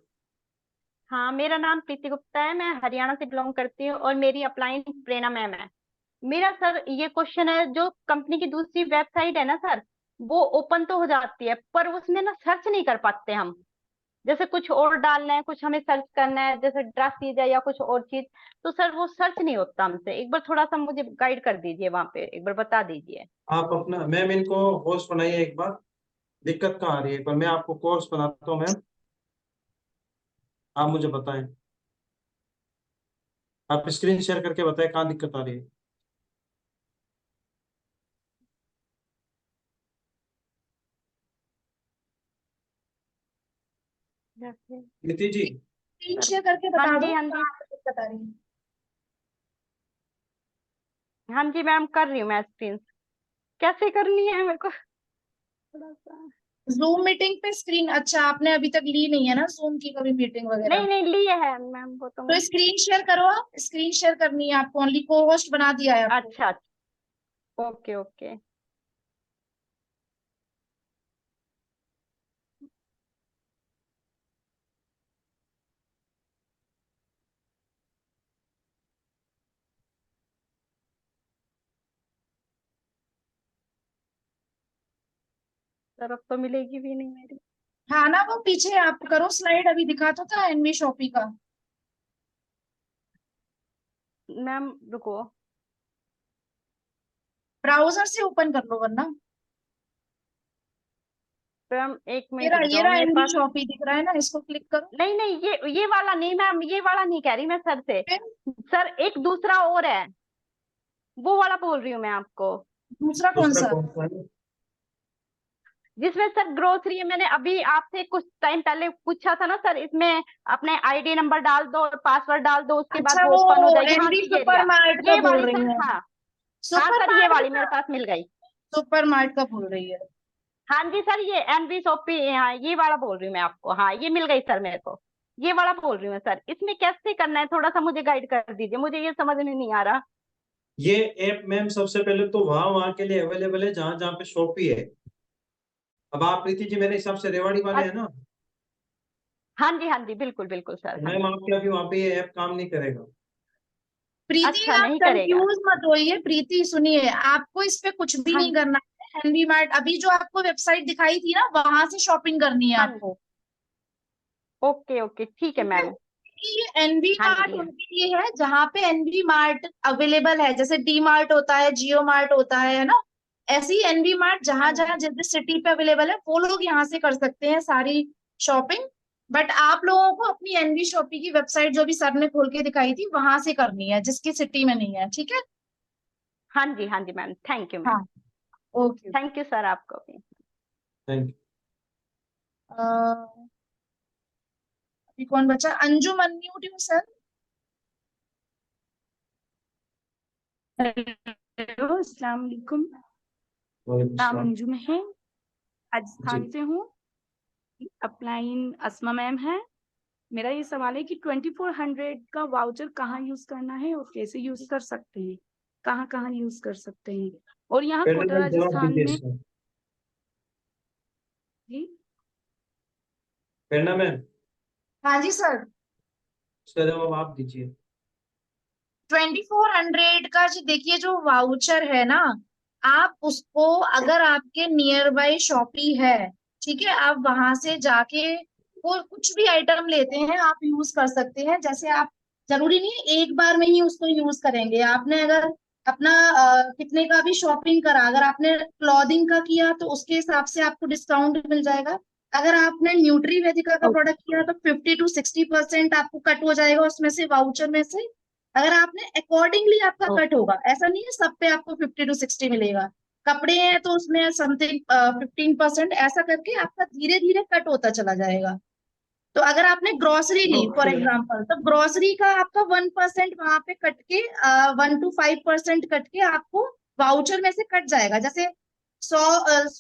हाँ, मेरा नाम प्रीति गुप्ता है, मैं हरियाणा से बिलोंग करती हूँ और मेरी अपलाइन प्रेरणा मैम है। मेरा सर ये क्वेश्चन है, जो कंपनी की दूसरी वेबसाइट है ना सर, वो ओपन तो हो जाती है पर उसमें ना सर्च नहीं कर पाते हम। जैसे कुछ और डालना है, कुछ हमें सर्च करना है, जैसे ड्रेस चीज है या कुछ और चीज, तो सर वो सर्च नहीं होता हमसे। एक बार थोड़ा सा मुझे गाइड कर दीजिए, वहां पे एक बार बता दीजिए। आप अपना मैम इनको कोर्स बनाइए एक बार, दिक्कत कहाँ आ रही है, पर मैं आपको कोर्स बनाता हूँ मैम, आप मुझे बताएं, आप स्क्रीन शेयर करके बताएं कहाँ दिक्कत आ रही है। नीति जी। स्क्रीन शेयर करके हाँ बता जी, दो हाँ जी, कहाँ पे दिक्कत आ रही है। हाँ जी मैम, कर रही हूँ मैं स्क्रीन। कैसे करनी है मेरे को थोड़ा सा। जूम मीटिंग पे स्क्रीन, अच्छा आपने अभी तक ली नहीं है ना जूम की कभी मीटिंग वगैरह? नहीं नहीं, लिए है मैम वो तो तो मैं। स्क्रीन शेयर करो, आप स्क्रीन शेयर करनी है आपको, ओनली को होस्ट बना दिया है आपको। अच्छा, ओके ओके। सर अब तो मिलेगी भी नहीं मेरी। हाँ ना, वो पीछे आप करो स्लाइड, अभी दिखा तो था एनवी शॉपी का। मैम रुको। ब्राउजर से ओपन कर लो वरना। मैम एक मिनट रुक ये जाओ रहा मेरे एनवी पास। शॉपी दिख रहा है ना, इसको क्लिक करो। नहीं नहीं, ये वाला नहीं मैम, ये वाला नहीं कह रही मैं सर से। फिर सर एक दूसरा और है, वो वाला बोल रही हूँ मैं आपको। दूसरा कौन दूसरा सा? कौन सा है? जिसमें सर ग्रोसरी है, मैंने अभी आपसे कुछ टाइम पहले पूछा था ना सर, इसमें अपने आईडी नंबर डाल दो और पासवर्ड डाल दो, उसके बाद अच्छा, वो ओपन हो वो जाएगी। हाँ एनवी जी, ये सुपर एरिया, मार्ट का ये बोल वाली रही सर। है। हाँ हाँ सुपर सर, ये वाली मेरे मार्ट, पास मिल गई। सुपर मार्ट का बोल रही है। हाँ जी सर, ये एनवी शॉपी, हाँ ये वाला बोल रही हूँ मैं आपको। हाँ ये मिल गई सर मेरे को, ये वाला बोल रही हूँ मैं सर। इसमें कैसे करना है, थोड़ा सा मुझे गाइड कर दीजिए, मुझे ये समझ में नहीं आ रहा। ये ऐप मैम सबसे पहले तो वहां वहां के लिए अवेलेबल है जहां जहां पे शॉपी है। अब आप प्रीति जी मेरे हिसाब से रेवाड़ी वाले हैं ना? हाँ जी बिल्कुल बिल्कुल सर। हाँ मैम आपके अभी वहाँ पे ये ऐप काम नहीं करेगा। प्रीति अच्छा, आप नहीं करेगा। कंफ्यूज मत होइए। प्रीति सुनिए, आपको इस पे कुछ भी हाँ नहीं करना है। एनवी मार्ट अभी जो आपको वेबसाइट दिखाई थी ना, वहां से शॉपिंग करनी है हाँ आपको। ओके ओके ठीक है ठीक है, मैम। ये एनवी हाँ मार्ट जी उनके लिए है जहाँ पे एनवी मार्ट अवेलेबल है। जैसे डी मार्ट होता है, जियो मार्ट होता है ना, ऐसे ही एनवी मार्ट जहां हाँ जहां जिस जिस सिटी पे अवेलेबल है वो लोग यहाँ से कर सकते हैं सारी शॉपिंग। बट आप लोगों को अपनी एनवी शॉपिंग की वेबसाइट जो भी सर ने खोल के दिखाई थी वहां से करनी है, जिसकी सिटी में नहीं है। ठीक है। हाँ जी मैम, थैंक यू मैम। हाँ, ओके। थैंक यू सर आपको भी। Thank you. अभी कौन बचा? Anjum, unmute your self. Hello, अस्सलाम वालेकुम। वालेकुम नाम सलाम। अंजुम है, जी। राजस्थान से हूँ। अपलाइन अस्मा मैम है। मेरा ये सवाल है कि 2400 का वाउचर कहाँ यूज करना है और कैसे यूज कर सकते हैं, कहाँ कहाँ यूज कर सकते हैं, और यहाँ पहले कोटा मैम जवाब राजस्थान दीजिए में। इसका। जी पहला मैम हाँ जी सर। इसका जवाब आप दीजिए। 2400 का जो देखिए जो वाउचर है ना, आप उसको अगर आपके नियर बाय शॉपी है, ठीक है, आप वहां से जाके वो कुछ भी आइटम लेते हैं आप यूज कर सकते हैं। जैसे आप जरूरी नहीं है एक बार में ही उसको यूज करेंगे। आपने अगर अपना कितने का भी शॉपिंग करा, अगर आपने क्लॉथिंग का किया तो उसके हिसाब से आपको डिस्काउंट मिल जाएगा। अगर आपने न्यूट्री वेदिका का प्रोडक्ट किया तो 50 to 60% आपको कट हो जाएगा उसमें से, वाउचर में से। अगर आपने अकॉर्डिंगली आपका कट होगा, ऐसा नहीं है सब पे आपको 50 to 60 मिलेगा। कपड़े हैं तो उसमें समथिंग 15%, ऐसा करके आपका धीरे धीरे कट होता चला जाएगा। तो अगर आपने ग्रोसरी ली फॉर ओके। एग्जाम्पल, तो ग्रोसरी का आपका 1% वहां पे कट के 1 to 5% कट के आपको वाउचर में से कट जाएगा। जैसे 100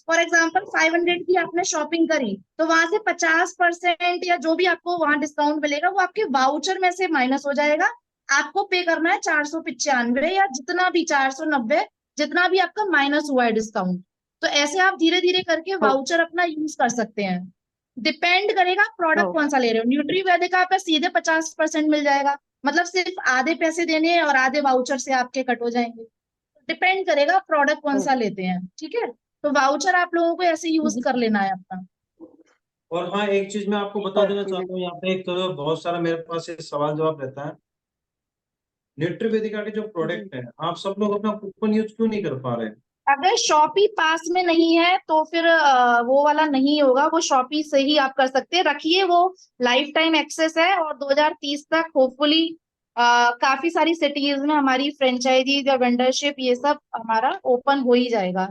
फॉर एग्जाम्पल 500 की आपने शॉपिंग करी, तो वहां से 50% या जो भी आपको वहां डिस्काउंट मिलेगा वो आपके वाउचर में से माइनस हो जाएगा। आपको पे करना है 495 या जितना भी 490, जितना भी आपका माइनस हुआ है डिस्काउंट। तो ऐसे आप धीरे धीरे करके वाउचर अपना यूज कर सकते हैं। डिपेंड करेगा प्रोडक्ट कौन सा ले रहे हो। न्यूट्री वेदिका पे सीधे 50% मिल जाएगा, मतलब सिर्फ आधे पैसे देने हैं और आधे वाउचर से आपके कट हो जाएंगे। डिपेंड करेगा प्रोडक्ट कौन सा लेते हैं। ठीक है, तो वाउचर आप लोगों को ऐसे यूज कर लेना है अपना। और हाँ, एक चीज मैं आपको बता देना चाहता हूँ, यहाँ पे एक बहुत सारा मेरे पास एक सवाल जवाब रहता है। न्यूट्री वेदिका के जो प्रोडक्ट है, आप सब लोग अपना कूपन यूज क्यों नहीं कर पा रहे? अगर शॉपी पास में नहीं है तो फिर वो वाला नहीं होगा, वो शॉपी से ही आप कर सकते हैं। रखिए, वो लाइफ टाइम एक्सेस है और 2030 तक होपफुली काफी सारी सिटीज में हमारी फ्रेंचाइजीज या वेंडरशिप ये सब हमारा ओपन हो ही जाएगा।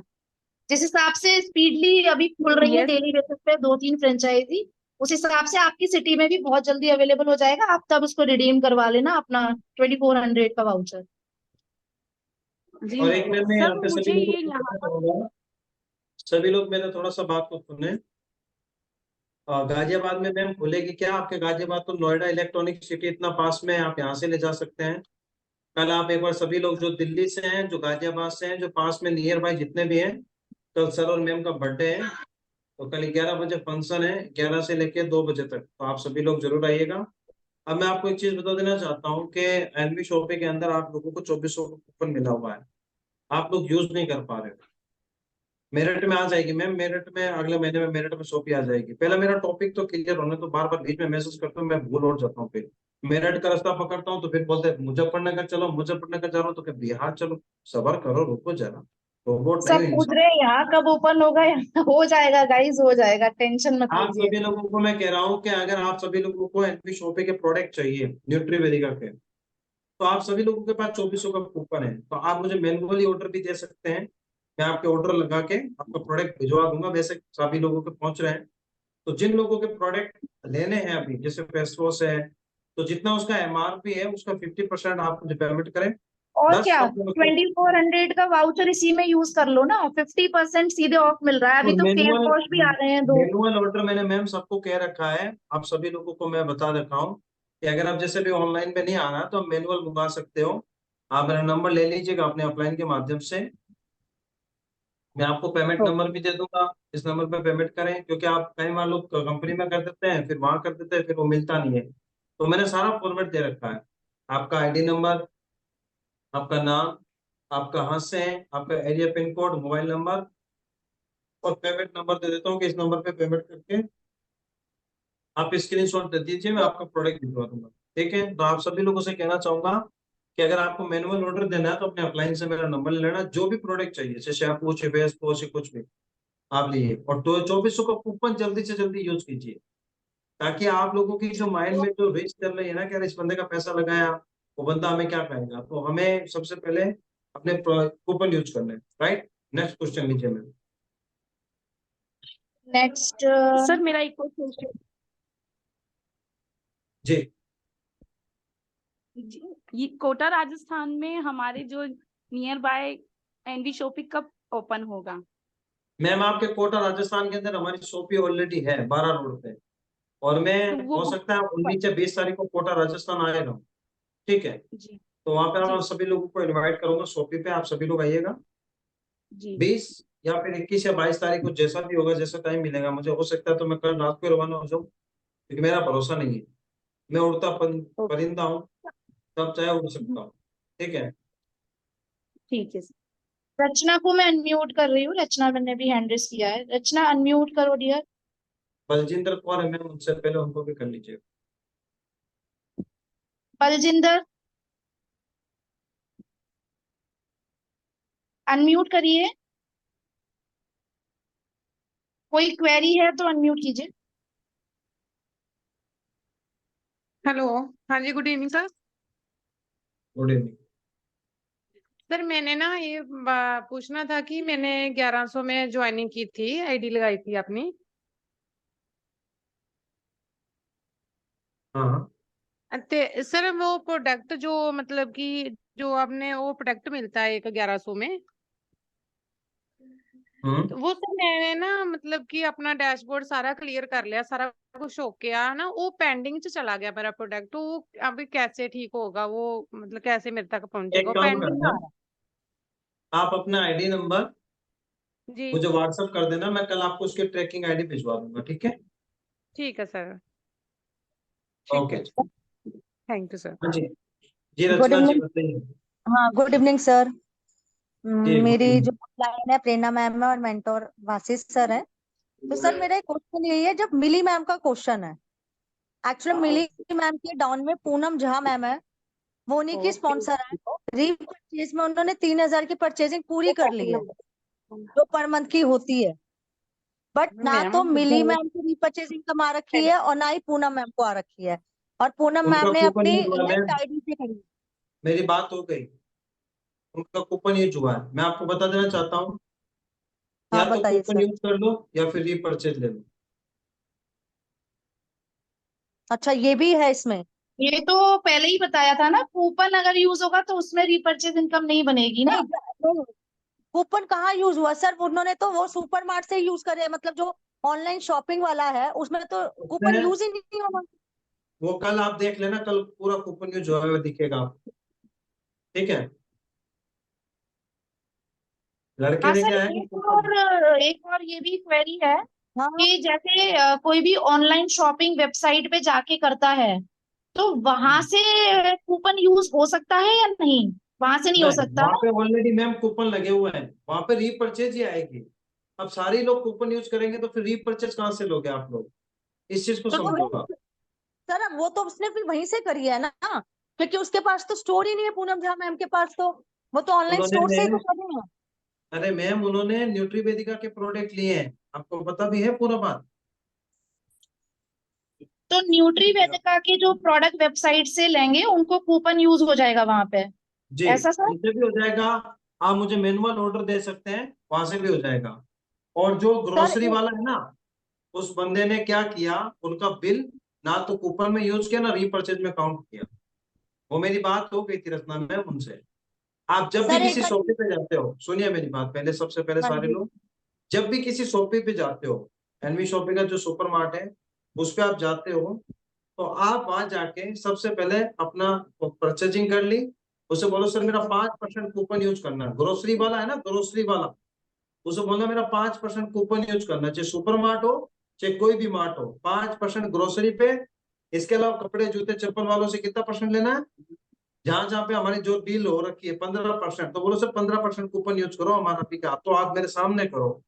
जिस हिसाब से स्पीडली अभी खुल रही है यस डेली बेसिस पे 2-3 फ्रेंचाइजी, उस हिसाब से आपकी सिटी में भी बहुत जल्दी अवेलेबल हो जाएगा। आप तब उसको रिडीम करवा लेना अपना 2400 का वाउचर। जी और एक मैं यहाँ सर, पे सभी मुझे लोगों ये को यहाँ बताना पर। चाहूंगा, सभी लोग मेरा थोड़ा सा बात को सुने। गाजियाबाद में मैम खुलेगी क्या? आपके गाजियाबाद तो नोएडा इलेक्ट्रॉनिक सिटी इतना पास में है, आप यहाँ से ले जा सकते हैं। कल आप एक बार सभी लोग जो दिल्ली से हैं, जो गाजियाबाद से हैं, जो पास में नियर बाय जितने भी हैं, कल सर और मैम का बर्थडे है, तो कल 11 बजे फंक्शन है, 11 से लेके 2 बजे तक, तो आप सभी लोग जरूर आइएगा। अब मैं आपको एक चीज बता देना चाहता हूँ कि एनबी शॉपिंग के अंदर आप लोगों को 2400 का कूपन मिला हुआ है, आप लोग यूज नहीं कर पा रहे हो। मेरिट में आ जाएगी मैम, मेरिट में अगले महीने में मेरिट में शॉपिंग आ जाएगी। पहला मेरा टॉपिक तो क्लियर होने, तो बार बार बीच में मैसेज करता हूँ, मैं भूल और जाता हूँ। फिर मेरिट का रास्ता पकड़ता हूँ तो फिर बोलते हैं मुजफ्फरनगर चलो, मुजफ्फरनगर जा रहा हूँ तो फिर बिहार चलो। सबर करो, रुको जरा, रोबोट नहीं सब हो पूछ इंसान। रहे हैं यहाँ कब ओपन होगा। यहाँ हो जाएगा गाइस, हो जाएगा, टेंशन मत आप लीजिए। सभी लोगों को मैं कह रहा हूँ कि अगर आप सभी लोगों को एनपी शॉपिंग के प्रोडक्ट चाहिए न्यूट्री वेदिका के, तो आप सभी लोगों के पास 2400 का कूपन है, तो आप मुझे मैनुअली ऑर्डर भी दे सकते हैं। मैं आपके ऑर्डर लगा के आपका प्रोडक्ट भिजवा दूंगा। वैसे सभी लोगों के पहुंच रहे हैं, तो जिन लोगों के प्रोडक्ट लेने हैं अभी, जैसे फेस वॉश है, तो जितना उसका एमआरपी है उसका 50% आप मुझे पेमेंट करें। और प्लस क्या, आपको 2400 का वाउचर इसी में यूज कर लो ना, 50% सीधे ऑफ मिल रहा है। अभी और तो फेस मैनुअल वॉश भी आ रहे हैं 2। मैनुअल ऑर्डर मैंने मैम सबको कह रखा है, आप सभी लोगों को मैं बता रखा हूँ कि अगर आप जैसे भी ऑनलाइन पे नहीं आना तो आप मैनुअल मंगा सकते हो। आप मेरा नंबर ले लीजिएगा अपने ऑफलाइन के माध्यम से। मैं आपको पेमेंट नंबर भी दे दूंगा, इस नंबर पे पेमेंट करें, क्योंकि आप कई बार लोग कंपनी में कर देते हैं, फिर वहां कर देते हैं, फिर वो मिलता नहीं है। तो मैंने सारा फॉर्मेट दे रखा है, आपका आईडी नंबर, आपका नाम, आप कहाँ से हैं, आपका area pin code, mobile number और पेमेंट नंबर दे देता हूँ कि इस नंबर पे पेमेंट करके आप स्क्रीनशॉट दे दीजिए, मैं आपका प्रोडक्ट भिजवा दूंगा। ठीक है, तो आप सभी लोगों से कहना चाहूंगा कि अगर आपको मैनुअल ऑर्डर देना है तो अपने अपलाइन से मेरा नंबर ले लेना, जो भी प्रोडक्ट चाहिए, जैसे शैम्पू, फेस वॉश, कुछ भी आप लिए, और 2400 का कूपन जल्दी से जल्दी यूज कीजिए, ताकि आप लोगों की जो माइंड में जो रेस चल रही है ना कि यार इस बंदे का पैसा लगाया, वो बंदा हमें क्या कहेगा, तो हमें सबसे पहले अपने कूपन यूज करना है। राइट, नेक्स्ट क्वेश्चन लीजिए मैम। नेक्स्ट सर मेरा एक और क्वेश्चन जी, ये कोटा राजस्थान में हमारे जो नियर बाय एनवी शॉपिंग कब ओपन होगा? मैम आपके कोटा राजस्थान के अंदर हमारी शॉप ऑलरेडी है 12 रोड पे, और मैं तो वो हो सकता है 19 या 20 तारीख को कोटा राजस्थान आएगा। ठीक है, जी तो वहां पे जी मैं सभी लोगों को इनवाइट करूंगा शॉपी पे, आप सभी लोग आइएगा। जी 20 या फिर 21 या 22 तारीख को, जैसा भी होगा, जैसा टाइम मिलेगा मुझे, हो सकता है तो मैं कल रात को रवाना हो जाऊँ, क्योंकि मेरा भरोसा नहीं है, मैं उड़ता ओके परिंदा हूँ, तब चाहे उड़ सकता हूँ। ठीक है, ठीक है सर। रचना को मैं अनम्यूट कर रही हूँ, रचना मैंने भी हैंड रेस किया है, रचना अनम्यूट करो डियर। बलजिंदर कौर है मैम, उनसे पहले उनको भी कर लीजिए। बलजिंदर अनम्यूट करिए, कोई क्वेरी है तो अनम्यूट कीजिए। हेलो। हाँ जी, good evening sir. Good evening. Sir मैंने ना ये पूछना था कि मैंने 1100 में ज्वाइनिंग की थी, आईडी लगाई थी अपनी। हाँ हाँ, सर वो प्रोडक्ट जो मतलब कि जो आपने वो प्रोडक्ट मिलता है एक 1100 में, तो वो सर मैंने ना मतलब कि अपना डैशबोर्ड सारा क्लियर कर लिया, सारा कुछ हो गया ना, वो पेंडिंग से चला गया मेरा प्रोडक्ट, तो वो अभी कैसे ठीक होगा, वो मतलब कैसे मेरे तक एक पहुंचेगा, वो काम पेंडिंग करना, आ रहा आप अपना आईडी नंबर है। जी मुझे व्हाट्सएप कर देना, मैं कल आपको उसकी ट्रैकिंग आईडी भिजवा दूंगा। ठीक है, ठीक है सर, ठीक ओके। है, थैंक यू सर। हाँ जी, जी गुड रचना जी इवनिंग। बताइए। हाँ, गुड इवनिंग सर। जी गुड मेरी जो इवनिंग। क्लाइंट है प्रेरणा मैम है और मेंटोर वासिस सर है। तो सर मेरा एक क्वेश्चन यही है, जब मिली मैम का क्वेश्चन है, एक्चुअली मिली मैम के डाउन में पूनम झा मैम है, वो उन्हीं की स्पॉन्सर है। रीपरचेज में उन्होंने 3000 की परचेजिंग पूरी कर ली है, जो पर मंथ की होती है, बट ना तो मिली मैम की रीपरचेजिंग कम आ रखी है और ना ही पूनम मैम को आ रखी है, और पूनम मैम उनका ने कूपन अपनी यूज हुआ लेफ्ट मैम, आईडी से करी। मेरी बात हो गई, उनका कूपन यूज हुआ है, मैं आपको बता देना चाहता हूँ, या हाँ तो बताइए कूपन सर। यूज कर लो या फिर रीपरचेज ले लो। अच्छा, ये भी है इसमें? ये तो पहले ही बताया था ना, कूपन अगर यूज होगा तो उसमें रीपरचेज इनकम नहीं बनेगी ना। नहीं, कूपन कहाँ यूज हुआ सर, उन्होंने तो वो सुपर मार्ट से यूज करे, मतलब जो ऑनलाइन शॉपिंग वाला है उसमें तो कूपन उसमें यूज ही नहीं होगा। वो कल आप देख लेना, कल पूरा कूपन यूज हुआ हुआ दिखेगा आपको। ठीक है, लड़के हाँ ने सर, क्या है कि कूपन, एक और ये भी क्वेरी है हाँ कि जैसे कोई भी ऑनलाइन शॉपिंग वेबसाइट पे जाके करता है तो वहां से कूपन यूज हो सकता है या नहीं? वहां से नहीं हो नहीं सकता वहां ना? पे ऑलरेडी मैम कूपन लगे हुए हैं, वहां पे रीपरचेज ही आएगी। अब सारे लोग कूपन यूज करेंगे तो फिर रीपरचेज कहाँ से लोगे आप लोग, इस चीज को तो समझो आप। सर अब वो तो उसने फिर वहीं से करी है ना, क्योंकि उसके पास तो स्टोर ही नहीं है पूनम झा मैम के पास, तो वो तो ऑनलाइन उन्होंने स्टोर से ही तो मैम, कर रही है। अरे मैम उन्होंने न्यूट्री वेदिका के प्रोडक्ट लिए हैं, आपको पता भी है पूरा बात। तो न्यूट्री वेदिका के जो प्रोडक्ट वेबसाइट से लेंगे उनको कूपन यूज हो जाएगा वहां पे, जी, ऐसा सर? उनसे भी हो जाएगा, आप मुझे मैनुअल ऑर्डर दे सकते हैं, वहां से भी हो जाएगा। और जो सर ग्रोसरी वाला है ना, उस बंदे ने क्या किया, उनका बिल ना तो कूपन में यूज किया ना रीपरचेज में काउंट किया। वो मेरी बात हो गई थी रत्ना मैम उनसे। आप जब भी सर एक किसी बार शॉपिंग पे जाते हो, सुनिए मेरी बात पहले, सबसे पहले हाँ सारे जी। लोग, जब भी किसी शॉपिंग पे जाते हो, एनवी शॉपिंग का जो सुपर मार्ट है उस पे आप जाते हो, तो आप वहां जाके सबसे पहले अपना परचेजिंग कर ली, उसे बोलो सर मेरा 5% कूपन यूज करना है, ग्रोसरी वाला है ना, ग्रोसरी वाला, उसे बोलना मेरा 5% कूपन यूज करना, चाहे सुपर मार्ट हो चाहे कोई भी मार्ट हो, 5% ग्रोसरी पे। इसके अलावा कपड़े जूते चप्पल वालों से कितना परसेंट लेना है, जहां जहां पे हमारी जो डील हो रखी है 15%, तो बोलो सर 15% कूपन यूज करो हमारा पिका, तो आप मेरे सामने करो,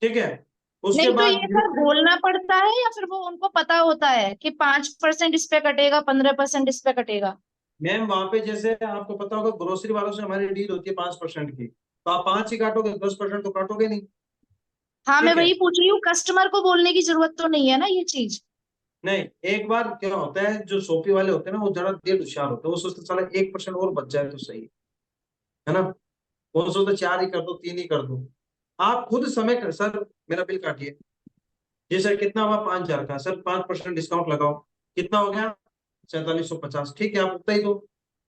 ठीक है। उसके नहीं तो बाद ये सर बोलना पड़ता है या फिर वो उनको पता होता है कि 5% इस पे कटेगा, 15% इस पे कटेगा? मैम वहां पे जैसे आपको पता होगा ग्रोसरी वालों से हमारी डील होती है 5% की, तो आप 5 ही काटोगे, 10% तो काटोगे नहीं, हाँ, मैं ठीक है। वही पूछ रही हूँ, कस्टमर को बोलने की जरूरत तो नहीं है ना ये चीज। नहीं, एक बार क्या होता है, जो शॉपी वाले होते हैं ना वो जरा देर होशियार होते हैं, वो सोचते साला 1% और बच जाए तो सही है ना, वो सोचते 4 ही कर दो, 3 ही कर दो। आप खुद समय कर, सर मेरा बिल काटिए, जी सर कितना हुआ, 5,000 का, सर 5% डिस्काउंट लगाओ, कितना हो गया, 4750, ठीक है आप उतना ही दो,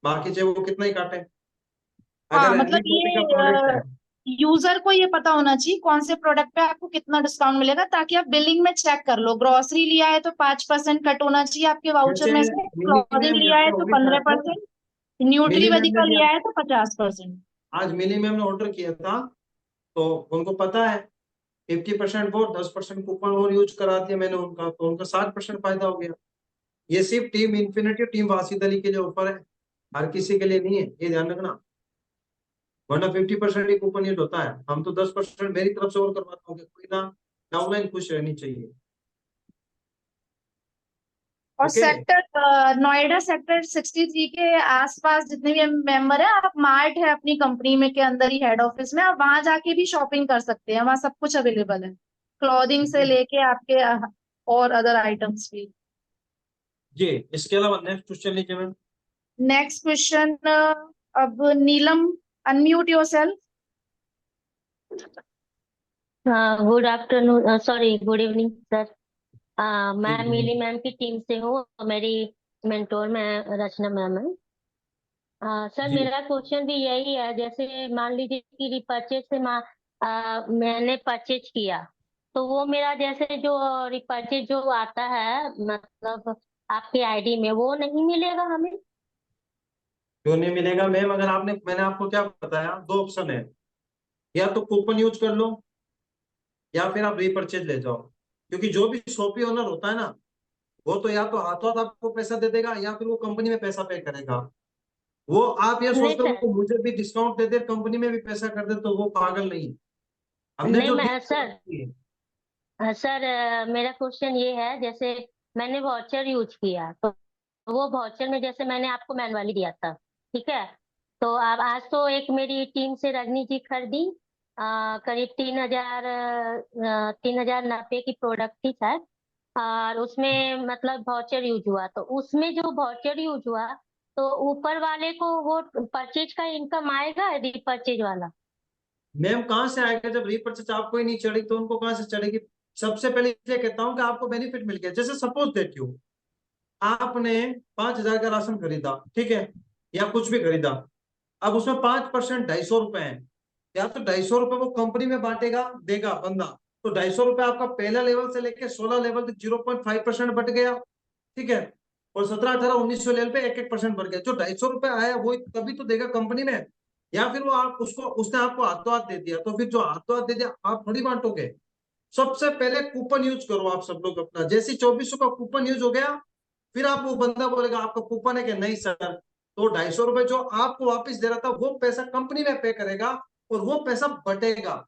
बाकी चाहे वो कितना ही काटे। हाँ, अगर मतलब एनवी कॉपी का प्रोडक्ट है, यूजर को ये पता होना चाहिए कौन से प्रोडक्ट पे आपको कितना डिस्काउंट मिलेगा, ताकि आप बिलिंग में चेक कर लो। ग्रोसरी लिया है तो 5% कट होना चाहिए आपके वाउचर में जैसे से, मिनी क्लॉथिंग मैम लिया है जैसे तो होगी सर, 15%, मिनी मैम ने न्यूट्रीवेदिका भी लिया है तो 50%। आज मिनी मैम ने ऑर्डर किया था, तो उनको पता है 50% वो 10% कूपन और यूज करा दिया मैंने उनका, तो उनका 60% फायदा हो गया। ये सिर्फ team infinity team Wasid Ali के लिए ऑफर है, हर किसी के लिए नहीं है, ये ध्यान रखना, वरना 50% ही कूपन यूज होता है, हम तो 10% मेरी तरफ से और करवाता हूँ, कोई ना डाउनलाइन खुश रहनी चाहिए। और ओके, सेक्टर नोएडा सेक्टर 63 के आसपास जितने भी मेंबर है, आप मार्ट है अपनी कंपनी में के अंदर ही हेड ऑफिस में, आप वहां जाके भी शॉपिंग कर सकते हैं, वहां सब कुछ अवेलेबल है, क्लॉथिंग से लेके आपके और अदर आइटम्स भी। जी इसके अलावा नेक्स्ट क्वेश्चन लीजिए मैम। नेक्स्ट क्वेश्चन, अब Neelam, unmute yourself. Good afternoon, sorry good evening sir. मैं जी मिली मैम की टीम से हूँ, मेरी मेंटोर में रचना मैम है। सर जी मेरा क्वेश्चन भी यही है, जैसे मान लीजिए कि रिपर्चेज से मैंने परचेज किया, तो वो मेरा जैसे जो रिपर्चेज जो आता है मतलब आपकी आईडी में, वो नहीं मिलेगा हमें? क्यों नहीं मिलेगा मैम, अगर आपने, मैंने आपको क्या बताया, 2 ऑप्शन है, या तो कूपन यूज कर लो या फिर आप रीपरचेज ले जाओ, क्योंकि जो भी शॉपी ओनर होता है ना, वो तो या तो हाथों हाथ आपको पैसा दे देगा या फिर वो कंपनी में पैसा पे करेगा। वो आप ये नहीं सोचते हो सर, वो मुझे भी डिस्काउंट दे दे कंपनी में भी पैसा कर दे, तो वो पागल नहीं है। हमने नहीं जो मैं डील सर, रखी है, सर मेरा क्वेश्चन ये है, जैसे मैंने वाउचर यूज किया, तो वो वाउचर में जैसे मैंने आपको मैनुअली दिया था, ठीक है, तो अब आज तो एक मेरी टीम से रजनी जी खरीदी, करीब 3,090 की प्रोडक्ट थी सर, और उसमें मतलब वाउचर यूज हुआ, तो उसमें जो वाउचर यूज हुआ, तो ऊपर वाले को वो परचेज का इनकम आएगा रिपर्चेज वाला? मैम कहाँ से आएगा, जब रीपरचेज आपको ही नहीं चढ़ी तो उनको कहाँ से चढ़ेगी। सबसे पहले ये कहता हूँ कि आपको बेनिफिट मिल गया, जैसे सपोज देती हूँ आपने 5,000 का राशन खरीदा, ठीक है, या कुछ भी खरीदा, अब उसमें 5% 250 रुपए है, या तो 250 रुपए वो कंपनी में बांटेगा देगा बंदा, तो 250 रुपए आपका पहला लेवल से लेके 16 लेवल तक 0.5% बढ़ गया, ठीक है, और 17, 18, 19 लेवल पे 1-1% बढ़ गया, जो 250 रुपए आया वो तभी तो देगा कंपनी में, या फिर वो आप उसको, उसने आपको हाथों हाथ दे दिया, तो फिर जो हाथों हाथ दे दिया आप थोड़ी बांटोगे। सबसे पहले कूपन यूज करो आप सब लोग अपना, जैसे 2400 का कूपन यूज हो गया, फिर आप वो बंदा बोलेगा आपका कूपन है कि नहीं सर, तो 250 रुपए जो आपको वापस दे रहा था वो पैसा कंपनी में पे करेगा, और वो पैसा बटेगा,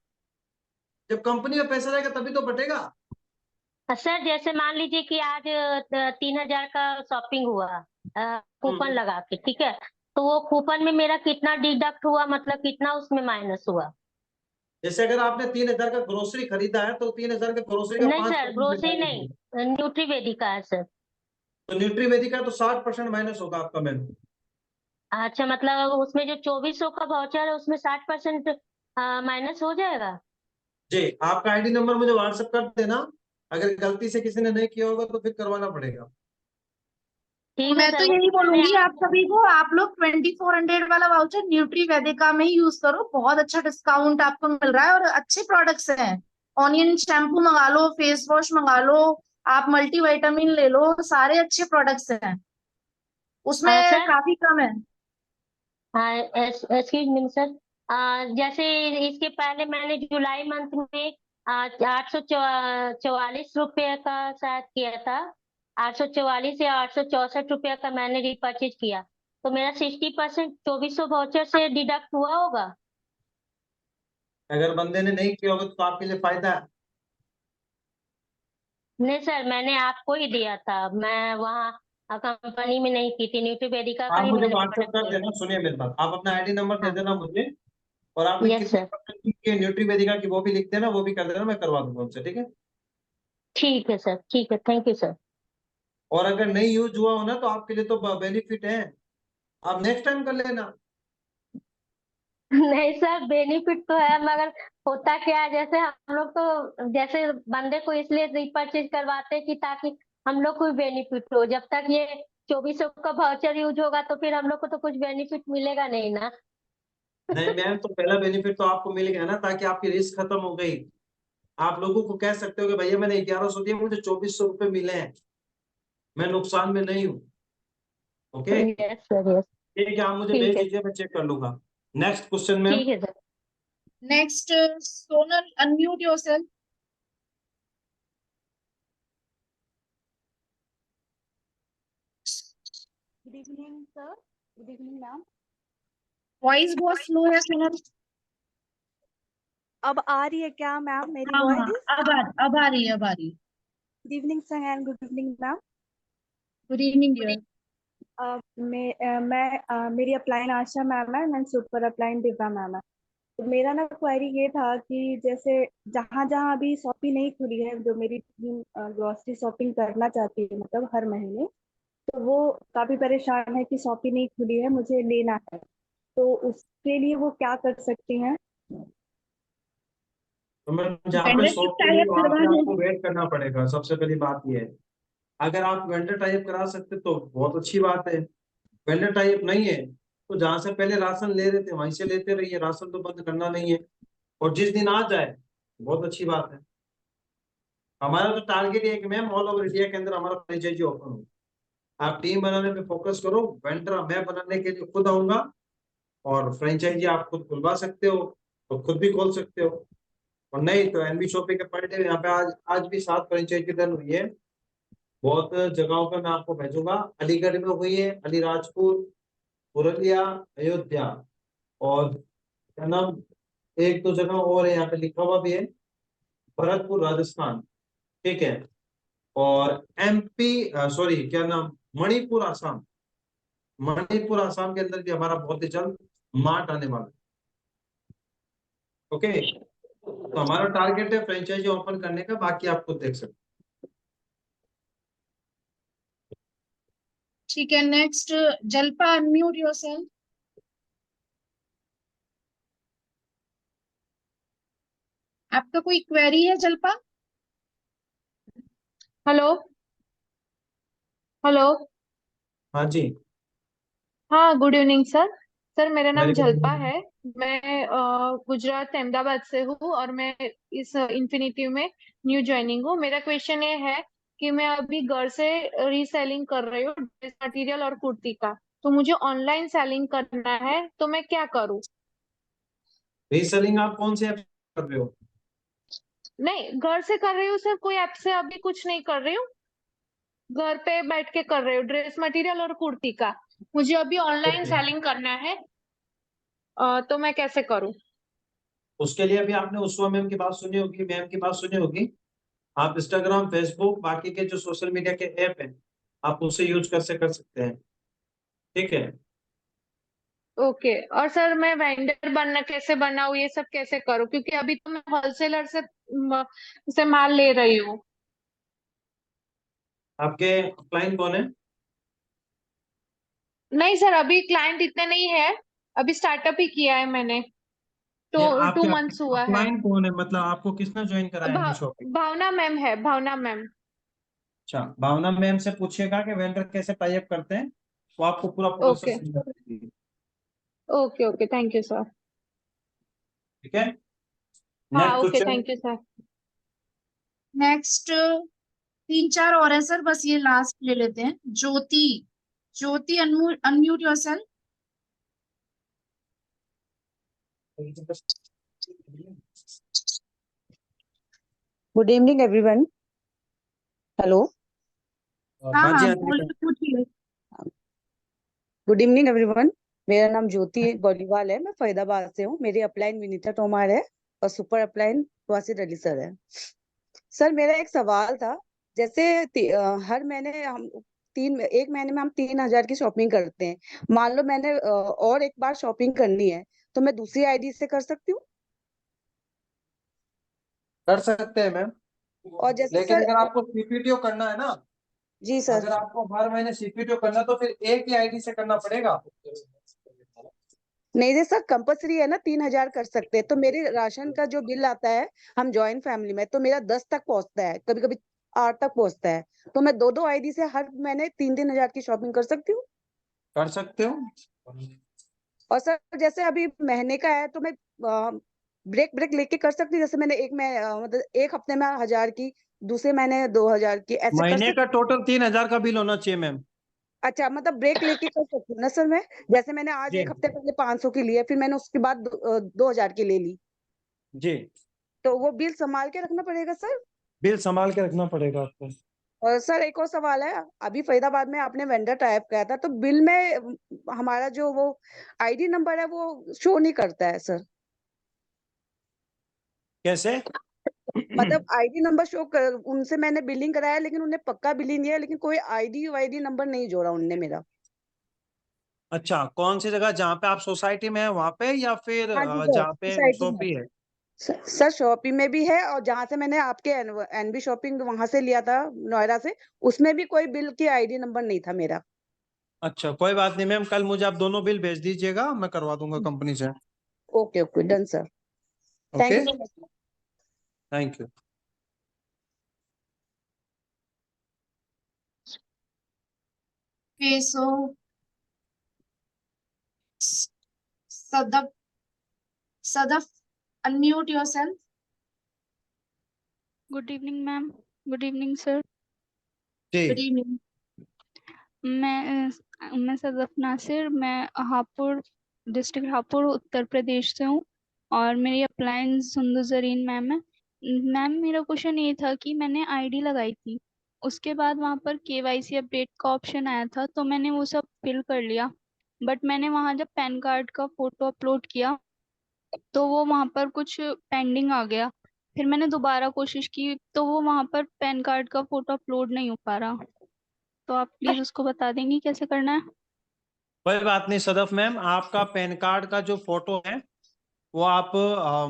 जब कंपनी में पैसा रहेगा तभी तो बटेगा। सर जैसे मान लीजिए कि आज 3,000 का शॉपिंग हुआ कूपन लगा के, ठीक है, तो वो कूपन में मेरा कितना डिडक्ट हुआ, मतलब कितना उसमें माइनस हुआ? जैसे अगर आपने 3,000 का ग्रोसरी खरीदा है तो 3,000 का ग्रोसरी का नहीं सर, 5% ग्रोसरी माइनस नहीं, होगा, न्यूट्रीवेदिका है सर। तो न्यूट्रीवेदिक का तो 60% माइनस होगा आपका मैम। अच्छा, मतलब उसमें जो 2400 का वाउचर है उसमें 60% माइनस हो जाएगा? जी आपका आईडी नंबर मुझे व्हाट्सएप कर देना, अगर गलती से किसी ने नहीं किया होगा तो फिर करवाना पड़ेगा। ठीक है मैं सर, तो वो यही मैंने बोलूंगी आप सभी को, आप लोग 2400 वाला वाउचर न्यूट्री वेदिका में ही यूज करो, बहुत अच्छा डिस्काउंट आपको मिल रहा है और अच्छे प्रोडक्ट्स हैं। ऑनियन शैम्पू मंगा लो, फेस वॉश मंगा लो, आप मल्टीविटामिन ले लो, सारे अच्छे प्रोडक्ट्स हैं, उसमें सर, काफी कम है। एक्सक्यूज मी सर, जैसे इसके पहले मैंने जुलाई मंथ में 844 रुपये का शायद किया था, 844 या 864 रुपये का मैंने रिपर्चेज किया, तो मेरा 60% 2400 वाउचर से डिडक्ट हुआ होगा। अगर बंदे ने नहीं किया होगा तो आपके लिए फायदा है। नहीं सर, मैंने आपको ही दिया था, मैं वहाँ कंपनी में नहीं की थी, न्यूट्रीवेदिका का आप ही मुझे मैंने व्हाट्सएप प्रोडक्ट कर लिया। देना, सुनिए मेरी बात, आप अपना आईडी नंबर दे हाँ। देना मुझे, और आपने यस कितने सर, परसेंट की न्यूट्रीवेदिका की वो भी लिख देना, वो भी कर देना, मैं करवा दूंगा उनसे, ठीक है। ठीक है सर, ठीक है, थैंक यू सर। और अगर नहीं यूज हुआ हो ना तो आपके लिए तो बेनिफिट है, आप नेक्स्ट टाइम कर लेना। नहीं सर, बेनिफिट तो है, मगर होता क्या है, जैसे हम लोग तो जैसे बंदे को इसलिए रिपर्चेज करवाते हैं कि ताकि हम लोग को भी बेनिफिट हो। जब तक ये 2400 का वाउचर यूज होगा तो फिर हम लोग को तो कुछ बेनिफिट मिलेगा नहीं ना। नहीं मैम, तो पहला बेनिफिट तो आपको मिल गया ना, ताकि आपकी रिस्क खत्म हो गई। आप लोगों को कह सकते हो कि भैया मैंने 1100 दिए, मुझे 2400 रुपये मिले हैं, मैं नुकसान में नहीं हूँ। Okay, yes sir, yes. ठीक है, आप मुझे ठीक भेज है, दीजिए, मैं चेक कर लूंगा। Next question ma'am. ठीक है sir. Next, Sonal, unmute yourself. Good evening sir, good evening ma'am. Voice बहुत slow है Sonal. अब आ रही है क्या मैम मेरी हाँ हाँ, वॉइस? अब आ रही है, अब आ रही है. Good evening sir and good evening ma'am. Good evening dear. मेरी अपलाइन आशा मैम है, मैं सुपर अपलाइन दिव्या मैम है। तो मेरा ना क्वेरी ये था कि जैसे जहाँ जहाँ अभी शॉपिंग नहीं खुली है, जो मेरी टीम ग्रोसरी शॉपिंग करना चाहती है मतलब हर महीने, तो वो काफ़ी परेशान है कि शॉपिंग नहीं खुली है, मुझे लेना है, तो उसके लिए वो क्या कर सकती हैं? तो मैम जहाँ पे Vendor शॉप टाई खुली अप वहां करवा पे लो. आपको वेट करना पड़ेगा, सबसे पहली बात ये है। अगर आप वेंडर टाइप करा सकते तो बहुत अच्छी बात है। वेंडर टाइप नहीं है तो जहां से पहले राशन ले रहे थे वहीं से लेते रहिए, राशन तो बंद करना नहीं है। और जिस दिन आ जाए बहुत अच्छी बात है। हमारा तो टारगेट है कि मैम ऑल ओवर इंडिया के अंदर हमारा फ्रेंचाइजी ओपन हो। आप टीम बनाने पे फोकस करो, वेंडर मैं बनाने के लिए खुद आऊंगा, और फ्रेंचाइजी आप खुद खुलवा सकते हो तो खुद भी खोल सकते हो, और नहीं तो एनबी शॉपिंग के पर डे यहाँ पे आज भी 7 फ्रेंचाइजी रन हुई है। बहुत जगहों पे मैं आपको भेजूंगा, अलीगढ़ में हुई है, अलीराजपुर, पुरुलिया, अयोध्या, और क्या नाम, एक दो जगह और है यहाँ पे लिखा हुआ भी है, भरतपुर राजस्थान, ठीक है, और एमपी, सॉरी क्या नाम, मणिपुर आसाम, मणिपुर आसाम के अंदर भी हमारा बहुत ही जल्द मार्ट आने वाला है। ओके, तो हमारा टारगेट है फ्रेंचाइजी ओपन करने का, बाकी आप खुद देख सकते ठीक है. Next, Jalpa, unmute yourself. आपका कोई क्वेरी है जल्पा? Hello hello. हो। हाँ जी, हाँ, गुड इवनिंग सर। सर मेरा नाम वेरी जल्पा गुड। है। मैं गुजरात अहमदाबाद से हूँ और मैं इस इन्फिनिटी में न्यू ज्वाइनिंग हूँ। मेरा क्वेश्चन ये है कि मैं अभी घर से रीसेलिंग कर रही हूँ ड्रेस मटेरियल और कुर्ती का, तो मुझे ऑनलाइन सेलिंग करना है, तो मैं क्या करूँ? रीसेलिंग आप कौन से ऐप कर रहे हो? नहीं, घर से कर रही हूँ सर, कोई ऐप से अभी कुछ नहीं कर रही हूँ, घर पे बैठ के कर रही हूँ ड्रेस मटेरियल और कुर्ती का। मुझे अभी ऑनलाइन ओके, सेलिंग करना है, तो मैं कैसे करूँ? उसके लिए भी आपने उस्वा मैम की बात सुनी होगी, मैम की बात सुनी होगी। आप इंस्टाग्राम, फेसबुक, बाकी के जो सोशल मीडिया के ऐप हैं आप उसे यूज कर सकते हैं, ठीक है। ओके। और सर मैं वेंडर बनना कैसे बनाऊँ, ये सब कैसे करूँ, क्योंकि अभी तो मैं होलसेलर से माल ले रही हूँ। आपके क्लाइंट कौन है? नहीं सर, अभी क्लाइंट इतने नहीं है, अभी स्टार्टअप ही किया है मैंने, तो या 2 मंथ्स हुआ है। क्लाइंट कौन है, मतलब आपको किसने ज्वाइन कराया है शॉपिंग? भावना मैम है, भावना मैम। अच्छा, भावना मैम से पूछिएगा कि वेंडर कैसे टाई अप करते हैं, वो आपको पूरा ओके प्रोसेस समझा देंगे, okay okay, thank you sir. ठीक है। हाँ next okay, question. Thank you sir. Next 3-4 और है सर, बस ये लास्ट ले लेते हैं. Jyoti, Jyoti, unmute yourself. Good evening everyone. Hello, हाँ हाँ जी, हाँ हाँ जी। पूछिए। Good evening everyone. मेरा नाम ज्योति गोलीवाल है, मैं फरीदाबाद से हूँ। मेरी अपलाइन विनीता तोमार है और सुपर अपलाइन वासिर अली सर है। सर मेरा एक सवाल था, जैसे हर महीने हम एक महीने में हम 3,000 की शॉपिंग करते हैं। मान लो मैंने और एक बार शॉपिंग करनी है तो मैं दूसरी आईडी से कर सकती हूँ? कर सकते हैं मैम, और जैसे लेकिन सर अगर आपको सीपीटीओ करना है ना, जी सर, अगर आपको हर महीने सीपीटीओ करना तो फिर एक ही आईडी से करना पड़ेगा। नहीं सर कंपलसरी है ना, 3,000 कर सकते हैं। तो मेरे राशन का जो बिल आता है, हम जॉइंट फैमिली में, तो मेरा 10 तक पहुंचता है, कभी कभी 8 तक पहुंचता है। तो मैं दो आईडी से हर महीने 3,000 की शॉपिंग कर सकती हूँ? कर सकते हो। और सर जैसे अभी महीने का है तो मैं ब्रेक ब्रेक लेके कर सकती हूँ? जैसे मैंने मतलब एक हफ्ते में 1,000 की, दूसरे महीने 2,000 की, ऐसे कर महीने सकती? का टोटल 3,000 का बिल होना चाहिए मैम। अच्छा, मतलब ब्रेक लेके कर सकती हूँ ना सर मैं? जैसे मैंने आज जी एक हफ्ते पहले 500 की ली है, फिर मैंने उसके बाद 2,000 की ले ली, जी, तो वो बिल संभाल के रखना पड़ेगा सर? बिल संभाल के रखना पड़ेगा आपको। और सर एक और सवाल है, अभी फरीदाबाद में आपने वेंडर टाइप किया था, तो बिल में हमारा जो वो आईडी नंबर है वो शो नहीं करता है सर। कैसे? मतलब आईडी नंबर शो कर, उनसे मैंने बिलिंग कराया लेकिन उन्हें पक्का बिलिंग दिया, लेकिन कोई आईडी वाईडी नंबर नहीं जोड़ा उनने मेरा। अच्छा, कौन सी जगह, जहाँ पे आप सोसाइटी में है वहां पे, या फिर हाँ जी सर, जहाँ पे सोसाइटी में। शॉपी है? सर शॉपिंग में भी है, और जहाँ से मैंने आपके एनबी शॉपिंग वहां से लिया था नोएडा से, उसमें भी कोई बिल की आईडी नंबर नहीं था मेरा। अच्छा, कोई बात नहीं मैम, कल मुझे आप दोनों बिल भेज दीजिएगा, मैं करवा दूंगा कंपनी से। Okay okay done sir, thank okay, you so much. Thank you. Okay, so Sadaf, Sadaf, unmute yourself. Good evening ma'am. Good evening sir. जी, Good evening. मैं सदफ नासिर, मैं हापुड़ डिस्ट्रिक्ट हापुड़ उत्तर प्रदेश से हूँ और मेरी अप्लायंस सुंदर जरीन मैम है। मैम मेरा क्वेश्चन ये था कि मैंने आईडी लगाई थी, उसके बाद वहाँ पर केवाईसी अपडेट का ऑप्शन आया था, तो मैंने वो सब फिल कर लिया। बट मैंने वहाँ जब पैन कार्ड का फोटो अपलोड किया तो वो वहाँ पर कुछ पेंडिंग आ गया। फिर मैंने दोबारा कोशिश की तो वो वहाँ पर पैन कार्ड का फोटो अपलोड नहीं हो पा रहा। तो आप प्लीज उसको बता देंगी कैसे करना है? कोई बात नहीं सदफ मैम, आपका पैन कार्ड का जो फोटो है वो आप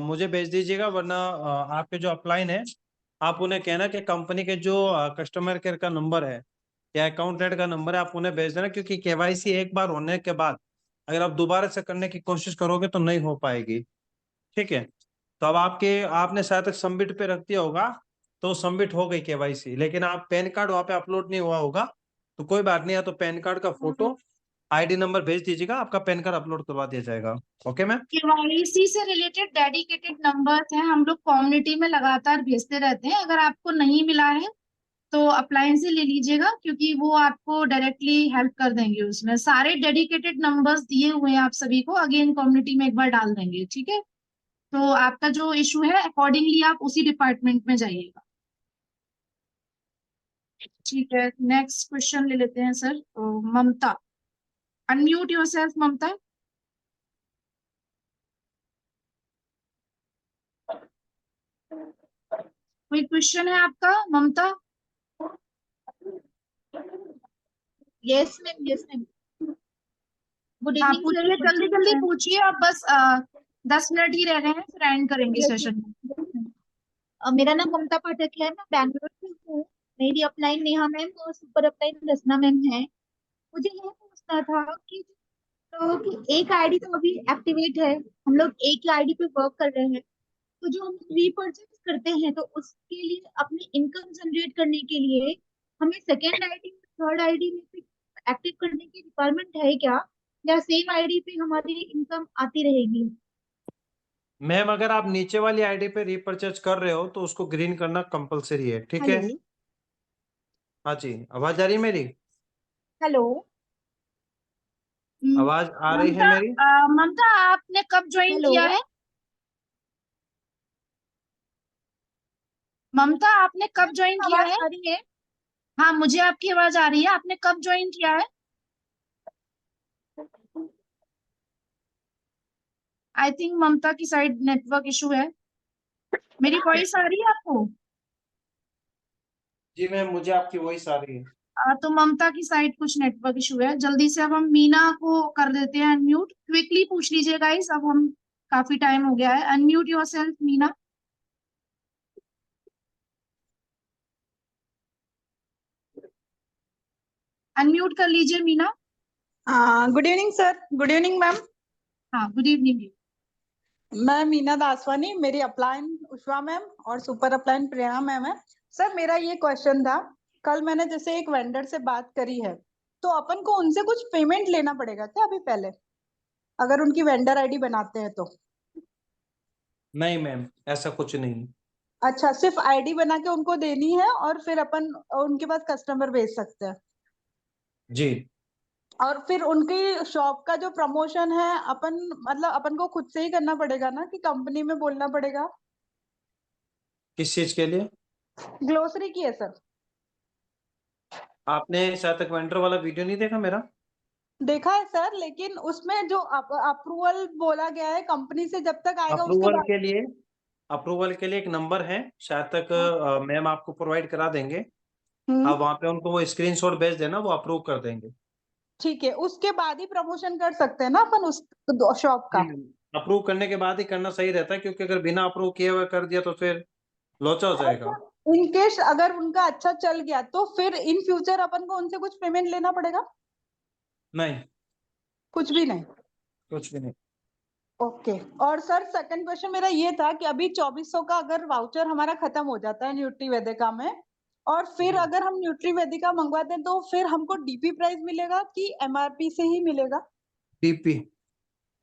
मुझे भेज दीजिएगा, वरना आपके जो अपलाइन है आप उन्हें कहना कि कंपनी के जो कस्टमर केयर का नंबर है या अकाउंटेंट का नंबर है आप उन्हें भेज देना, क्योंकि केवाईसी एक बार होने के बाद अगर आप दोबारा से करने की कोशिश करोगे तो नहीं हो पाएगी। ठीक है, तो अब आपने शायद तक सबमिट पे रख दिया होगा, तो सबमिट हो गई केवाईसी, लेकिन आप पैन कार्ड वहां पे अपलोड नहीं हुआ होगा, तो कोई बात नहीं, या तो पैन कार्ड का फोटो आईडी नंबर भेज दीजिएगा, आपका पैन कार्ड अपलोड करवा दिया जाएगा। Okay ma'am. केवाईसी से रिलेटेड डेडिकेटेड नंबर्स हैं, हम लोग कम्युनिटी में लगातार भेजते रहते हैं। अगर आपको नहीं मिला है तो अप्लायंस से ले लीजिएगा, क्योंकि वो आपको डायरेक्टली हेल्प कर देंगे। उसमें सारे डेडिकेटेड नंबर्स दिए हुए हैं आप सभी को, अगेन कम्युनिटी में एक बार डाल देंगे। ठीक है, तो आपका जो इशू है अकॉर्डिंगली आप उसी डिपार्टमेंट में जाइएगा। ठीक है, नेक्स्ट क्वेश्चन ले लेते हैं sir. Mamta, unmute yourself Mamta. कोई क्वेश्चन है आपका Mamta? Yes ma'am, yes ma'am. Good हाँ इवनिंग सर। पूछिए, जल्दी जल्दी पूछिए, अब बस 10 मिनट ही रह गए हैं, फिर एंड करेंगे यस सेशन। मैम, मेरा नाम ममता पाठक है, मैं बैंगलोर से हूँ। मेरी अपलाइन नेहा मैम और सुपर अपलाइन रचना मैम है। मुझे यह पूछना था कि एक आईडी तो अभी एक्टिवेट है, हम लोग एक ही आईडी पे वर्क कर रहे हैं, तो जो हम रीपरचेज करते हैं तो उसके लिए अपनी इनकम जनरेट करने के लिए हमें सेकेंड आईडी थर्ड आईडी में एक्टिव करने की रिक्वायरमेंट है क्या, या सेम आईडी पे हमारी इनकम आती रहेगी? मैम अगर आप नीचे वाली आईडी पे रीपरचेज कर रहे हो तो उसको ग्रीन करना कंपलसरी है। ठीक है, हेलो हाँ जी, आवाज आ रही है मेरी? हेलो। आवाज आ रही है ममता, मेरी? ममता आपने कब ज्वाइन हेलो किया है? ममता, आपने कब ज्वाइन किया आवाज है? आ रही है? हाँ, मुझे आपकी आवाज आ रही है। आपने कब ज्वाइन किया है? आई थिंक ममता की साइड नेटवर्क इशू है। मेरी वॉइस आ रही है आपको? जी मैम, मुझे आपकी वॉइस आ रही है। तो ममता की साइड कुछ नेटवर्क इशू है। जल्दी से अब हम मीना को कर देते हैं अनम्यूट। क्विकली पूछ लीजिए गाइस, अब हम काफी टाइम हो गया है। Unmute yourself Meena. अनम्यूट कर लीजिए Meena. Good evening sir. Good evening ma'am. हाँ, गुड इवनिंग। मैं मीना दासवानी, मेरी अपलाइन उषा मैम और सुपर अपलाइन प्रेरणा मैम है। सर मेरा ये क्वेश्चन था, कल मैंने जैसे एक वेंडर से बात करी है, तो अपन को उनसे कुछ पेमेंट लेना पड़ेगा क्या अभी पहले, अगर उनकी वेंडर आईडी बनाते हैं तो? नहीं मैम, ऐसा कुछ नहीं। अच्छा, सिर्फ आईडी बना के उनको देनी है और फिर अपन उनके पास कस्टमर भेज सकते हैं? जी। और फिर उनकी शॉप का जो प्रमोशन है अपन मतलब अपन को खुद से ही करना पड़ेगा ना, कि कंपनी में बोलना पड़ेगा? किस चीज के लिए? ग्लोसरी की है सर। आपने शायद तक वेंडर वाला वीडियो नहीं देखा मेरा? देखा है सर, लेकिन उसमें जो अप्रूवल बोला गया है कंपनी से जब तक आएगा उसके अप्रूवल बाद। के लिए एक नंबर है, शायद तक मैम आपको प्रोवाइड करा देंगे। आप वहां पे उनको वो स्क्रीनशॉट भेज देना, वो अप्रूव कर देंगे। ठीक है, उसके बाद ही प्रमोशन कर सकते हैं ना अपन उस शॉप का? अप्रूव करने के बाद ही करना सही रहता है, क्योंकि अगर बिना अप्रूव किए हुए कर दिया तो फिर लोचा हो जाएगा। इन केस अगर उनका अच्छा चल गया तो फिर इन फ्यूचर अपन को उनसे कुछ पेमेंट लेना पड़ेगा? नहीं, कुछ भी नहीं। कुछ भी नहीं। ओके। और सर सेकंड क्वेश्चन मेरा ये था कि अभी 2400 का अगर वाउचर हमारा खत्म हो जाता है न्यूट्री वेदिका में, और फिर अगर हम न्यूट्री वेदिका मंगवाते हैं तो फिर हमको डीपी प्राइस मिलेगा कि एमआरपी से ही मिलेगा? डीपी।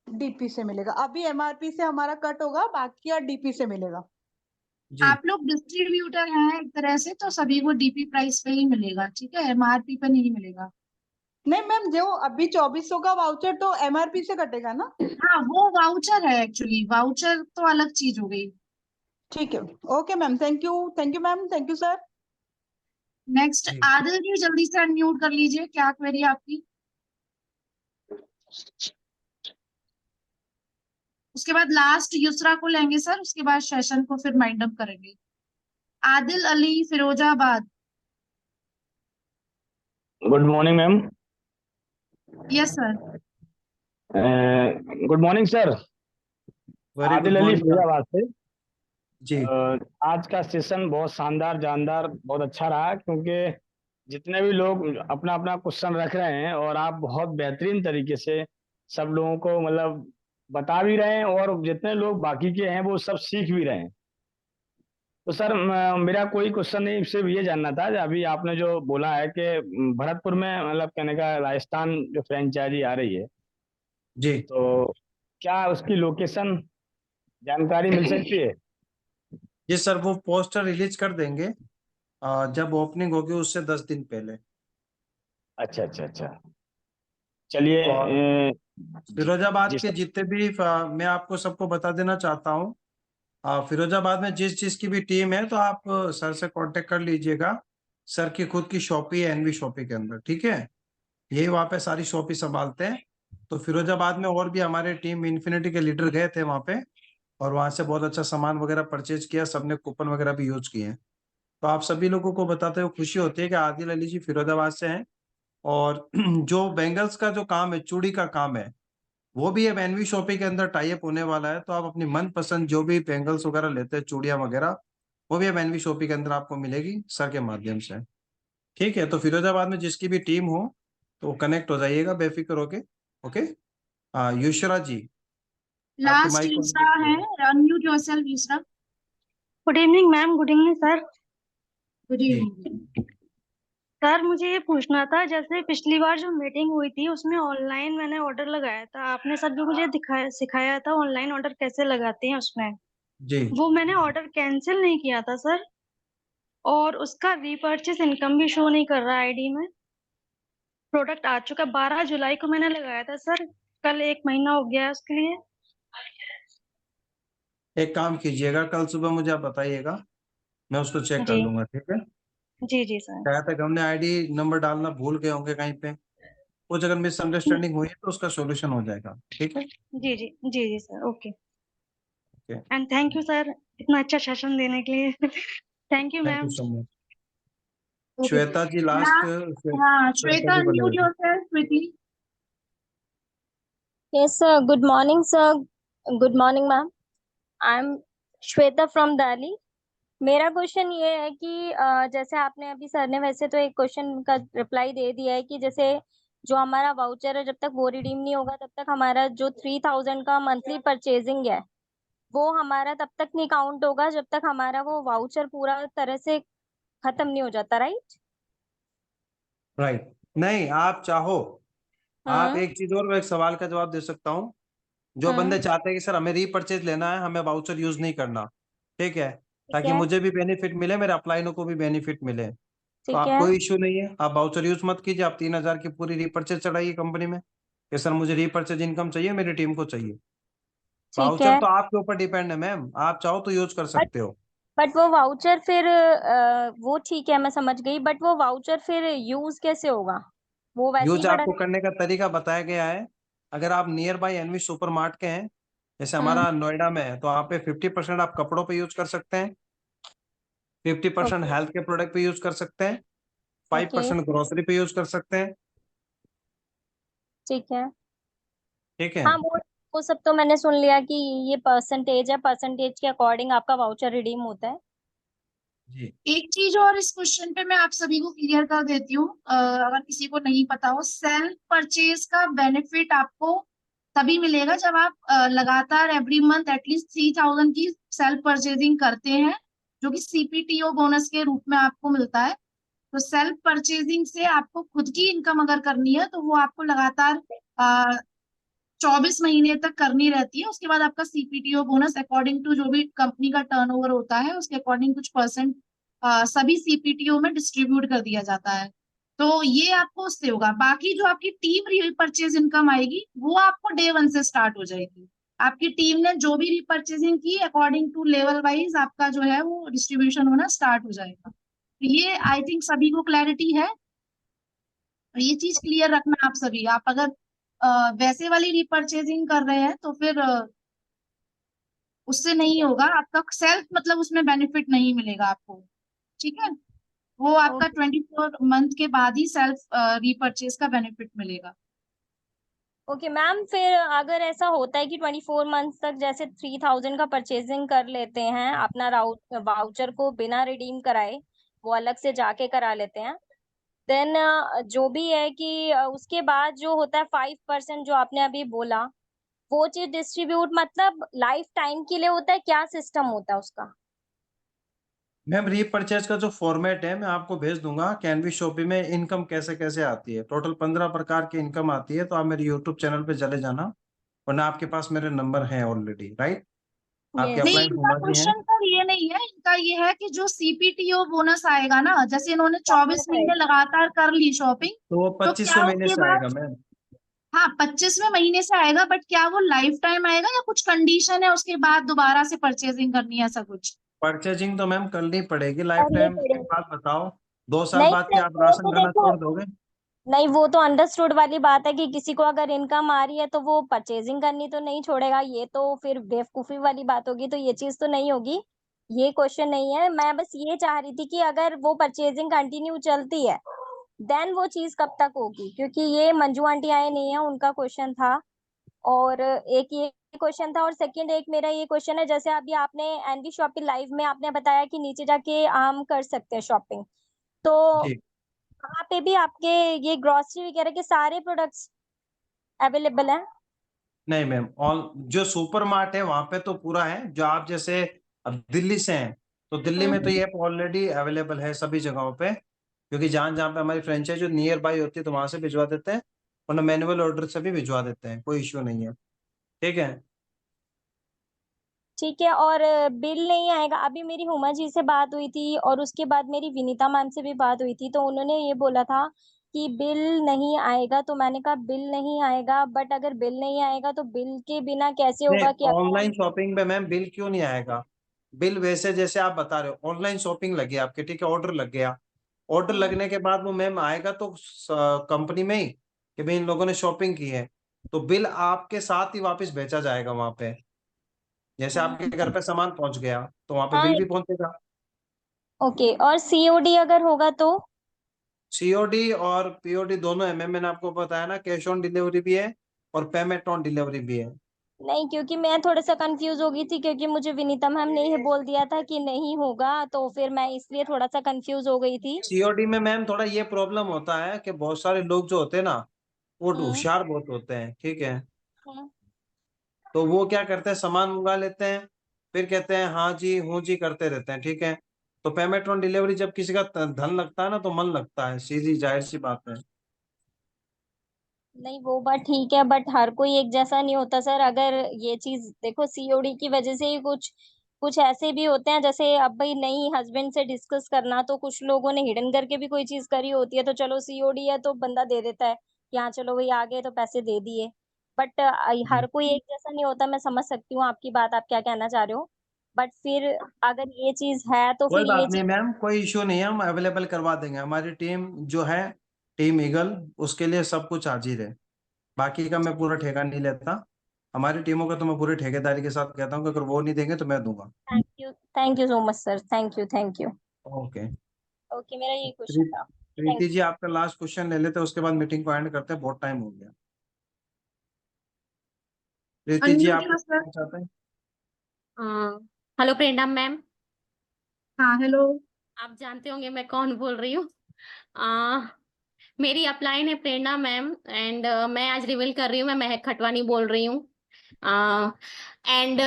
डीपी से मिलेगा। अभी एमआरपी से हमारा कट होगा, बाकी और डीपी से मिलेगा? आप लोग डिस्ट्रीब्यूटर हैं एक तरह से, तो सभी को डीपी प्राइस पे ही मिलेगा, ठीक है? एमआरपी पे नहीं मिलेगा। नहीं मैम, जो अभी 2400 का वाउचर तो एमआरपी से कटेगा ना? हाँ, वो वाउचर है एक्चुअली। वाउचर तो अलग चीज हो गई। ठीक है। Okay ma'am, thank you. Thank you ma'am, thank you sir. Next Adil ji, जल्दी से अनम्यूट कर लीजिए। क्या क्वेरी है आपकी? उसके बाद लास्ट युसरा को लेंगे सर, उसके बाद सेशन को फिर माइंड अप करेंगे। Adil Ali, Firozabad. Good morning ma'am. Yes sir. Good morning sir. Very Adil good Ali morning Faizabad से। जी। आज का सेशन बहुत शानदार जानदार बहुत अच्छा रहा, क्योंकि जितने भी लोग अपना अपना क्वेश्चन रख रहे हैं और आप बहुत बेहतरीन तरीके से सब लोगों को मतलब बता भी रहे हैं, और जितने लोग बाकी के हैं वो सब सीख भी रहे हैं। तो सर मेरा कोई क्वेश्चन नहीं, सिर्फ ये जानना था कि अभी आपने जो बोला है कि भरतपुर में मतलब कहने का राजस्थान जो फ्रेंचाइजी आ रही है, जी, तो क्या उसकी लोकेशन जानकारी मिल सकती है? जी सर, वो पोस्टर रिलीज कर देंगे जब ओपनिंग होगी उससे 10 दिन पहले। अच्छा अच्छा अच्छा, चलिए। और फिरोजाबाद जी के सर। जितने भी मैं आपको सबको बता देना चाहता हूँ, फिरोजाबाद में जिस चीज की भी टीम है तो आप सर से कांटेक्ट कर लीजिएगा। सर की खुद की शॉप ही है एनवी शॉपी के अंदर, ठीक है? यही वहाँ पे सारी शॉप ही संभालते हैं। तो फिरोजाबाद में और भी हमारे टीम इन्फिनिटी के लीडर गए थे वहाँ पे, और वहाँ से बहुत अच्छा सामान वगैरह परचेज किया, सबने कूपन वगैरह भी यूज किए हैं। तो आप सभी लोगों को बताते हुए खुशी होती है कि आदिल अली जी फिरोजाबाद से हैं। और जो बैंगल्स का जो काम है, चूड़ी का काम है, वो भी अब एनवी शॉपी के अंदर टाई अप होने वाला है। तो आप अपनी मनपसंद जो भी बैंगल्स वगैरह लेते हैं, चूड़ियां वगैरह, वो भी अब एनवी शॉपी के अंदर आपको मिलेगी सर के माध्यम से। ठीक है? तो फिरोजाबाद में जिसकी भी टीम हो तो कनेक्ट हो जाइएगा बेफिक्र होके। ओके। युशरा जी, आपकी लास्ट माइक युसरा है। Unmute yourself Yusra. Good evening ma'am. Good evening sir. Good evening. Sir मुझे ये पूछना था, जैसे पिछली बार जो मीटिंग हुई थी उसमें ऑनलाइन मैंने ऑर्डर लगाया था, आपने सब जो मुझे सिखाया था ऑनलाइन ऑर्डर कैसे लगाते हैं उसमें, जी। वो मैंने ऑर्डर कैंसिल नहीं किया था सर, और उसका रीपर्चेस इनकम भी शो नहीं कर रहा आईडी में। प्रोडक्ट आ चुका 12 जुलाई को मैंने लगाया था सर, कल 1 महीना हो गया है उसके लिए। एक काम कीजिएगा, कल सुबह मुझे आप बताइएगा, मैं उसको चेक कर जी लूंगा, ठीक है। जी जी सर। शायद तक हमने आईडी नंबर डालना भूल गए होंगे कहीं पे, कुछ अगर मिसअंडरस्टैंडिंग हुई है तो उसका सॉल्यूशन हो जाएगा, ठीक है। जी जी जी जी sir, okay. Okay, and thank you sir इतना अच्छा सेशन देने के लिए। Thank you thank you ma'am. So much. Okay. Shweta ji last, हाँ, श्वेता श्वेता, जी बोले unmute yourself quickly. Yes, sir. Good morning, sir. Good morning, ma'am. I'm Shweta from Delhi. मेरा question ये है कि जैसे आपने अभी सर ने वैसे तो एक क्वेश्चन का रिप्लाई दे दिया है कि जैसे जो हमारा वाउचर है जब तक वो रिडीम नहीं होगा तब तक हमारा जो 3000 का मंथली परचेजिंग है वो हमारा तब तक नहीं काउंट होगा जब तक हमारा वो वाउचर पूरा तरह से खत्म नहीं हो जाता, राइट? राइट। नहीं, आप चाहो, आप हम्म एक चीज और, मैं एक सवाल का जवाब दे सकता हूँ। जो बंदे चाहते हैं कि सर हमें रीपरचेज लेना है, हमें वाउचर यूज नहीं करना, ठीक है, ठीक ताकि है, मुझे भी बेनिफिट मिले, मेरे अपलाइनों को भी बेनिफिट मिले, तो ठीक आप है, कोई इश्यू नहीं है, आप वाउचर यूज मत कीजिए। आप 3000 की पूरी रीपरचेज चढ़ाइए कंपनी में कि सर मुझे रीपरचेज इनकम चाहिए, मेरी टीम को चाहिए। ठीक वाउचर है। तो आपके ऊपर डिपेंड है मैम, आप चाहो तो यूज कर बट सकते हो। बट वो वाउचर फिर वो ठीक है, मैं समझ गई, बट वो वाउचर फिर यूज कैसे होगा? वो वैसे ही यूज पड़ा आपको रहे? करने का तरीका बताया गया है। अगर आप near by NV super mart के हैं, जैसे हमारा नोएडा में है, तो वहाँ पे 50% आप कपड़ों पे यूज कर सकते हैं, 50% ओके, हेल्थ के प्रोडक्ट पे यूज कर सकते हैं, ओके, 5% ग्रोसरी पे यूज कर सकते हैं, ठीक है। ठीक है। हाँ, वो सब तो मैंने सुन लिया कि ये परसेंटेज है, परसेंटेज के अकॉर्डिंग आपका वाउचर रिडीम होता है। जी, एक चीज और इस क्वेश्चन पे मैं आप सभी को क्लियर कर देती हूँ, अगर किसी को नहीं पता हो, सेल्फ परचेज का बेनिफिट आपको तभी मिलेगा जब आप लगातार एवरी मंथ एटलीस्ट 3000 की सेल्फ परचेजिंग करते हैं, जो कि सीपीटीओ बोनस के रूप में आपको मिलता है। तो सेल्फ परचेजिंग से आपको खुद की इनकम अगर करनी है तो वो आपको लगातार 24 महीने तक करनी रहती है। उसके बाद आपका सीपीटीओ बोनस अकॉर्डिंग टू जो भी कंपनी का टर्नओवर होता है उसके अकॉर्डिंग कुछ परसेंट सभी सीपीटीओ में डिस्ट्रीब्यूट कर दिया जाता है। तो ये आपको उससे होगा। बाकी जो आपकी टीम रीपरचेज इनकम आएगी वो आपको डे 1 से स्टार्ट हो जाएगी। आपकी टीम ने जो भी रीपरचेजिंग की अकॉर्डिंग टू लेवल वाइज आपका जो है वो डिस्ट्रीब्यूशन होना स्टार्ट हो जाएगा। तो ये आई थिंक सभी को क्लैरिटी है। और ये चीज क्लियर रखना आप सभी, आप अगर वैसे वाली रिपर्चेजिंग कर रहे हैं तो फिर उससे नहीं होगा, आपका सेल्फ मतलब उसमें बेनिफिट नहीं मिलेगा आपको, ठीक है। वो आपका 24 मंथ के बाद ही सेल्फ रिपर्चेज का बेनिफिट मिलेगा। ओके मैम, फिर अगर ऐसा होता है कि 24 मंथ्स तक जैसे 3000 का परचेजिंग कर लेते हैं अपना वाउचर को बिना रिडीम कराए, वो अलग से जाके करा लेते हैं, देन जो भी है कि उसके बाद जो होता है 5% जो आपने अभी बोला, वो चीज डिस्ट्रीब्यूट मतलब लाइफ टाइम के लिए होता है, क्या सिस्टम होता है उसका? मैम रीपरचेज का जो फॉर्मेट है मैं आपको भेज दूंगा, कैनवी शॉपी में इनकम कैसे कैसे आती है, टोटल 15 प्रकार की इनकम आती है, तो आप मेरे यूट्यूब चैनल पे चले जाना, वरना आपके पास मेरे नंबर हैं ऑलरेडी, राइट। आपके नहीं, अपलाइन इनका हुमा जी हैं। क्वेश्चन सर ये नहीं है, इनका ये है कि जो सीपीटीओ बोनस आएगा ना, जैसे इन्होंने 24 महीने लगातार कर ली शॉपिंग, तो वो तो 25वें क्या महीने उसके से बाद, आएगा मैम। हाँ 25वें महीने से आएगा, बट क्या वो लाइफ टाइम आएगा या कुछ कंडीशन है उसके बाद दोबारा से परचेजिंग करनी है, ऐसा कुछ? परचेजिंग तो मैम करनी पड़ेगी लाइफ करनी टाइम। एक पड़ेगी। बात बताओ, 2 साल नहीं बाद नहीं, क्या आप वो राशन तो खाना देखो, छोड़ दोगे? नहीं वो तो अंडरस्टूड वाली बात है कि किसी को अगर इनकम आ रही है तो वो परचेजिंग करनी तो नहीं छोड़ेगा, ये तो फिर बेवकूफी वाली बात होगी, तो ये चीज तो नहीं होगी। ये क्वेश्चन नहीं है, मैं बस ये चाह रही थी कि अगर वो परचेजिंग कंटिन्यू चलती है देन वो चीज कब तक होगी, क्योंकि ये मंजू आंटी आए नहीं है, उनका क्वेश्चन था। और एक ये क्वेश्चन था, और सेकंड एक मेरा ये क्वेश्चन है, जैसे अभी आपने एनवी शॉपिंग लाइव में आपने बताया कि नीचे जाके हम कर सकते हैं शॉपिंग, तो जी वहाँ पे भी आपके ये ग्रोसरी वगैरह के सारे प्रोडक्ट्स अवेलेबल हैं? नहीं मैम, ऑल जो सुपर मार्ट है वहां पे तो पूरा है, जो आप जैसे अब दिल्ली से हैं तो दिल्ली में तो ये ऑलरेडी अवेलेबल है सभी जगहों पे, क्योंकि जहाँ जहाँ पे हमारी फ्रेंचाइज जो नियर बाई होती है तो वहां से भिजवा देते हैं, वरना मैनुअल ऑर्डर से भी भिजवा देते हैं, कोई इश्यू नहीं है, ठीक है। ठीक है। और बिल नहीं आएगा? अभी मेरी हुमा जी से बात हुई थी और उसके बाद मेरी विनीता मैम से भी बात हुई थी, तो उन्होंने ये बोला था कि बिल नहीं आएगा, तो मैंने कहा बिल नहीं आएगा, बट अगर बिल नहीं आएगा तो बिल के बिना कैसे नहीं, होगा कि अगर ऑनलाइन हम शॉपिंग में मैम बिल क्यों नहीं आएगा? बिल वैसे जैसे आप बता रहे हो ऑनलाइन शॉपिंग लगी आपके, ठीक है, ऑर्डर लग गया, ऑर्डर लगने के बाद वो मैम आएगा तो कंपनी में ही कि भाई इन लोगों ने शॉपिंग की है, तो बिल आपके साथ ही वापस भेजा जाएगा वहां पे। जैसे आपके घर पे सामान पहुंच गया तो वहां पे हाँ, बिल भी पहुंचेगा। ओके। और सीओडी अगर होगा तो? सीओडी और पीओडी दोनों है मैम, मैंने आपको बताया ना, कैश ऑन डिलीवरी भी है और पेमेंट ऑन डिलीवरी भी है। नहीं, क्योंकि मैं थोड़ा सा कंफ्यूज हो गई थी, क्योंकि मुझे विनीता मैम ने ये बोल दिया था कि नहीं होगा, तो फिर मैं इसलिए थोड़ा सा कंफ्यूज हो गई थी। सीओडी में मैम थोड़ा ये प्रॉब्लम होता है कि बहुत सारे लोग जो होते हैं ना, वो हम्म। होशियार बहुत होते हैं, ठीक है, हम्म। तो वो क्या करते हैं, सामान मंगा लेते हैं, फिर कहते हैं हाँ जी हूँ जी करते रहते हैं, ठीक है। तो पेमेंट ऑन डिलीवरी जब किसी का धन लगता है ना तो मन लगता है, सीधी जाहिर सी बात है। नहीं, वो बात ठीक है, बट हर कोई एक जैसा नहीं होता सर। अगर ये चीज देखो, सीओडी की वजह से ही कुछ कुछ ऐसे भी होते हैं, जैसे अब भाई नहीं हस्बैंड से डिस्कस करना, तो कुछ लोगों ने हिडन करके भी कोई चीज करी होती है, तो चलो सीओडी है तो बंदा दे देता है कि हाँ चलो भाई आ गए तो पैसे दे दिए। बट हर कोई एक जैसा नहीं होता। मैं समझ सकती हूँ आपकी बात, आप क्या कहना चाह रहे हो, बट फिर अगर ये चीज है तो कोई फिर ये बात नहीं चीज। मैम, कोई इश्यू नहीं है, हम अवेलेबल करवा देंगे, हमारी टीम जो है, टीम ईगल, उसके लिए सब कुछ हाजिर है। बाकी का मैं पूरा ठेका नहीं लेता, हमारी टीमों का तो मैं पूरी ठेकेदारी के साथ कहता हूँ कि अगर वो नहीं देंगे तो मैं दूंगा। Thank you so much sir, thank you, thank you. Okay. Okay, मेरा यही क्वेश्चन था। थैंक प्रीति जी आपका लास्ट क्वेश्चन ले लेते हैं, उसके बाद मीटिंग को एंड करते हैं, बहुत टाइम हो गया। प्रीति जी अनम्यूट आप है सर। कहना चाहते हैं? हेलो प्रेरणा मैम, हाँ हेलो। आप जानते होंगे मैं कौन बोल रही हूँ। आ, मेरी अपलाइन है प्रेरणा मैम, एंड मैं आज रिवील कर रही हूँ, मैं महक खटवानी बोल रही हूँ। एंड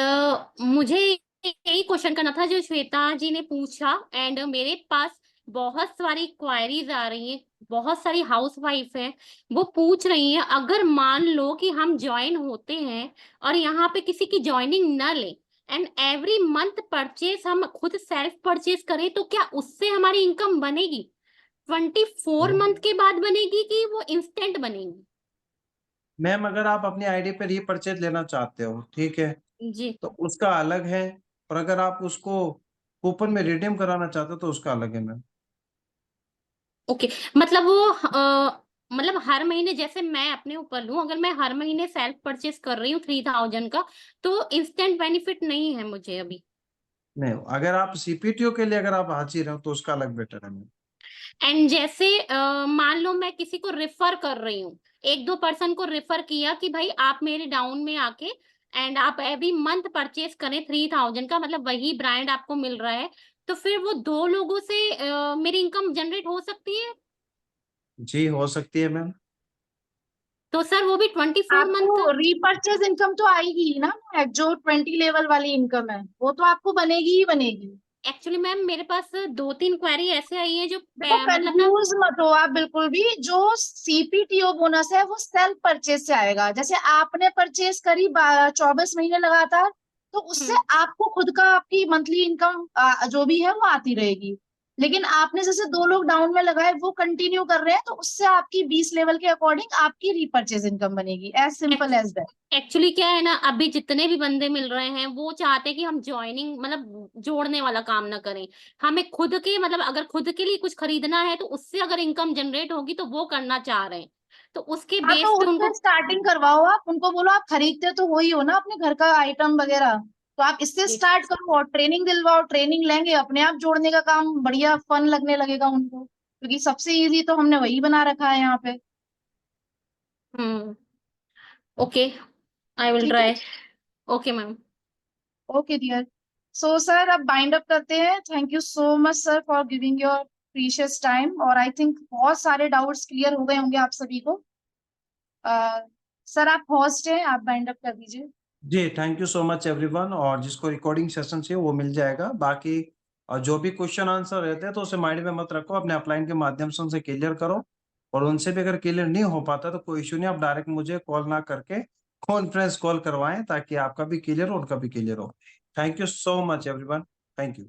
मुझे यही क्वेश्चन करना था जो श्वेता जी ने पूछा, एंड मेरे पास बहुत सारी क्वायरीज आ रही हैं, बहुत सारी हाउस वाइफ हैं, वो पूछ रही हैं अगर मान लो कि हम ज्वाइन होते हैं और यहाँ पे किसी की ज्वाइनिंग न ले, एंड एवरी मंथ परचेज हम खुद सेल्फ परचेज करें, तो क्या उससे हमारी इनकम बनेगी? 24 मंथ के बाद बनेगी कि वो इंस्टेंट बनेगी? मैम अगर आप अपनी आईडी पे रीपरचेज लेना चाहते हो, ठीक है, जी। तो उसका अलग है, और अगर आप उसको कूपन में रिडीम कराना चाहते हो तो उसका अलग है मैम। ओके, मतलब वो मतलब हर महीने, जैसे मैं अपने ऊपर लूं, अगर मैं हर महीने सेल्फ परचेज कर रही हूँ 3000 का, तो इंस्टेंट बेनिफिट नहीं है मुझे अभी। नहीं, अगर आप सीपीटीओ के लिए अगर आप हाजिर हो तो उसका अलग बेटर है मैम। एंड जैसे मान लो मैं किसी को रेफर कर रही हूँ, एक दो पर्सन को रेफर किया कि भाई आप मेरे डाउन में आके एंड आप एवरी मंथ परचेज करें 3000 का, मतलब वही ब्रांड आपको मिल रहा है, तो फिर वो दो लोगों से मेरी इनकम जनरेट हो सकती है? जी हो सकती है मैम। तो सर वो भी 24 मंथ? आपको रीपर्चेज इनकम तो आएगी ही ना, जो 20 लेवल वाली इनकम है वो तो आपको बनेगी ही बनेगी। एक्चुअली मैम मेरे पास 2-3 क्वेरी ऐसे आई है जो देखो मतलब ना। कंफ्यूज मत हो आप बिल्कुल भी, जो सीपीटीओ बोनस है वो सेल्फ परचेज से आएगा। जैसे आपने परचेज करी 24 महीने लगातार, तो उससे आपको खुद का आपकी मंथली इनकम जो भी है वो आती रहेगी। लेकिन आपने जैसे 2 लोग डाउन में लगाए वो कंटिन्यू कर रहे हैं, तो उससे आपकी 20 लेवल के अकॉर्डिंग आपकी रीपरचेज इनकम बनेगी। As simple as that. Actually क्या है ना, अभी जितने भी बंदे मिल रहे हैं वो चाहते हैं कि हम ज्वाइनिंग मतलब जोड़ने वाला काम ना करें, हमें खुद के मतलब अगर खुद के लिए कुछ खरीदना है तो उससे अगर इनकम जनरेट होगी तो वो करना चाह रहे हैं, तो उसके हाँ, तो बेस पे उससे उनको। स्टार्टिंग करवाओ। आप उनको बोलो आप खरीदते तो हो ही हो ना अपने घर का आइटम वगैरह, तो आप इससे स्टार्ट करो और ट्रेनिंग दिलवाओ। ट्रेनिंग लेंगे अपने आप जोड़ने का काम बढ़िया फन लगने लगेगा उनको, क्योंकि सबसे इजी तो हमने वही बना रखा है यहाँ पे। ओके, आई विल ठीक है। Try. Okay ma'am. Okay dear. So sir अब बाइंड अप करते हैं। Thank you so much sir for giving your precious time, और आई थिंक बहुत सारे डाउट्स क्लियर हो गए होंगे आप सभी को। सर आप होस्ट हैं, आप बाइंड अप कर दीजिए। जी thank you so much everyone, और जिसको रिकॉर्डिंग सेशन चाहिए वो मिल जाएगा। बाकी जो भी क्वेश्चन आंसर रहते हैं तो उसे माइंड में मत रखो, अपने अपलाइन के माध्यम से उनसे क्लियर करो, और उनसे भी अगर क्लियर नहीं हो पाता तो कोई इशू नहीं, आप डायरेक्ट मुझे कॉल ना करके कॉन्फ्रेंस कॉल करवाएं, ताकि आपका भी क्लियर हो उनका भी क्लियर हो। Thank you so much everyone, thank you.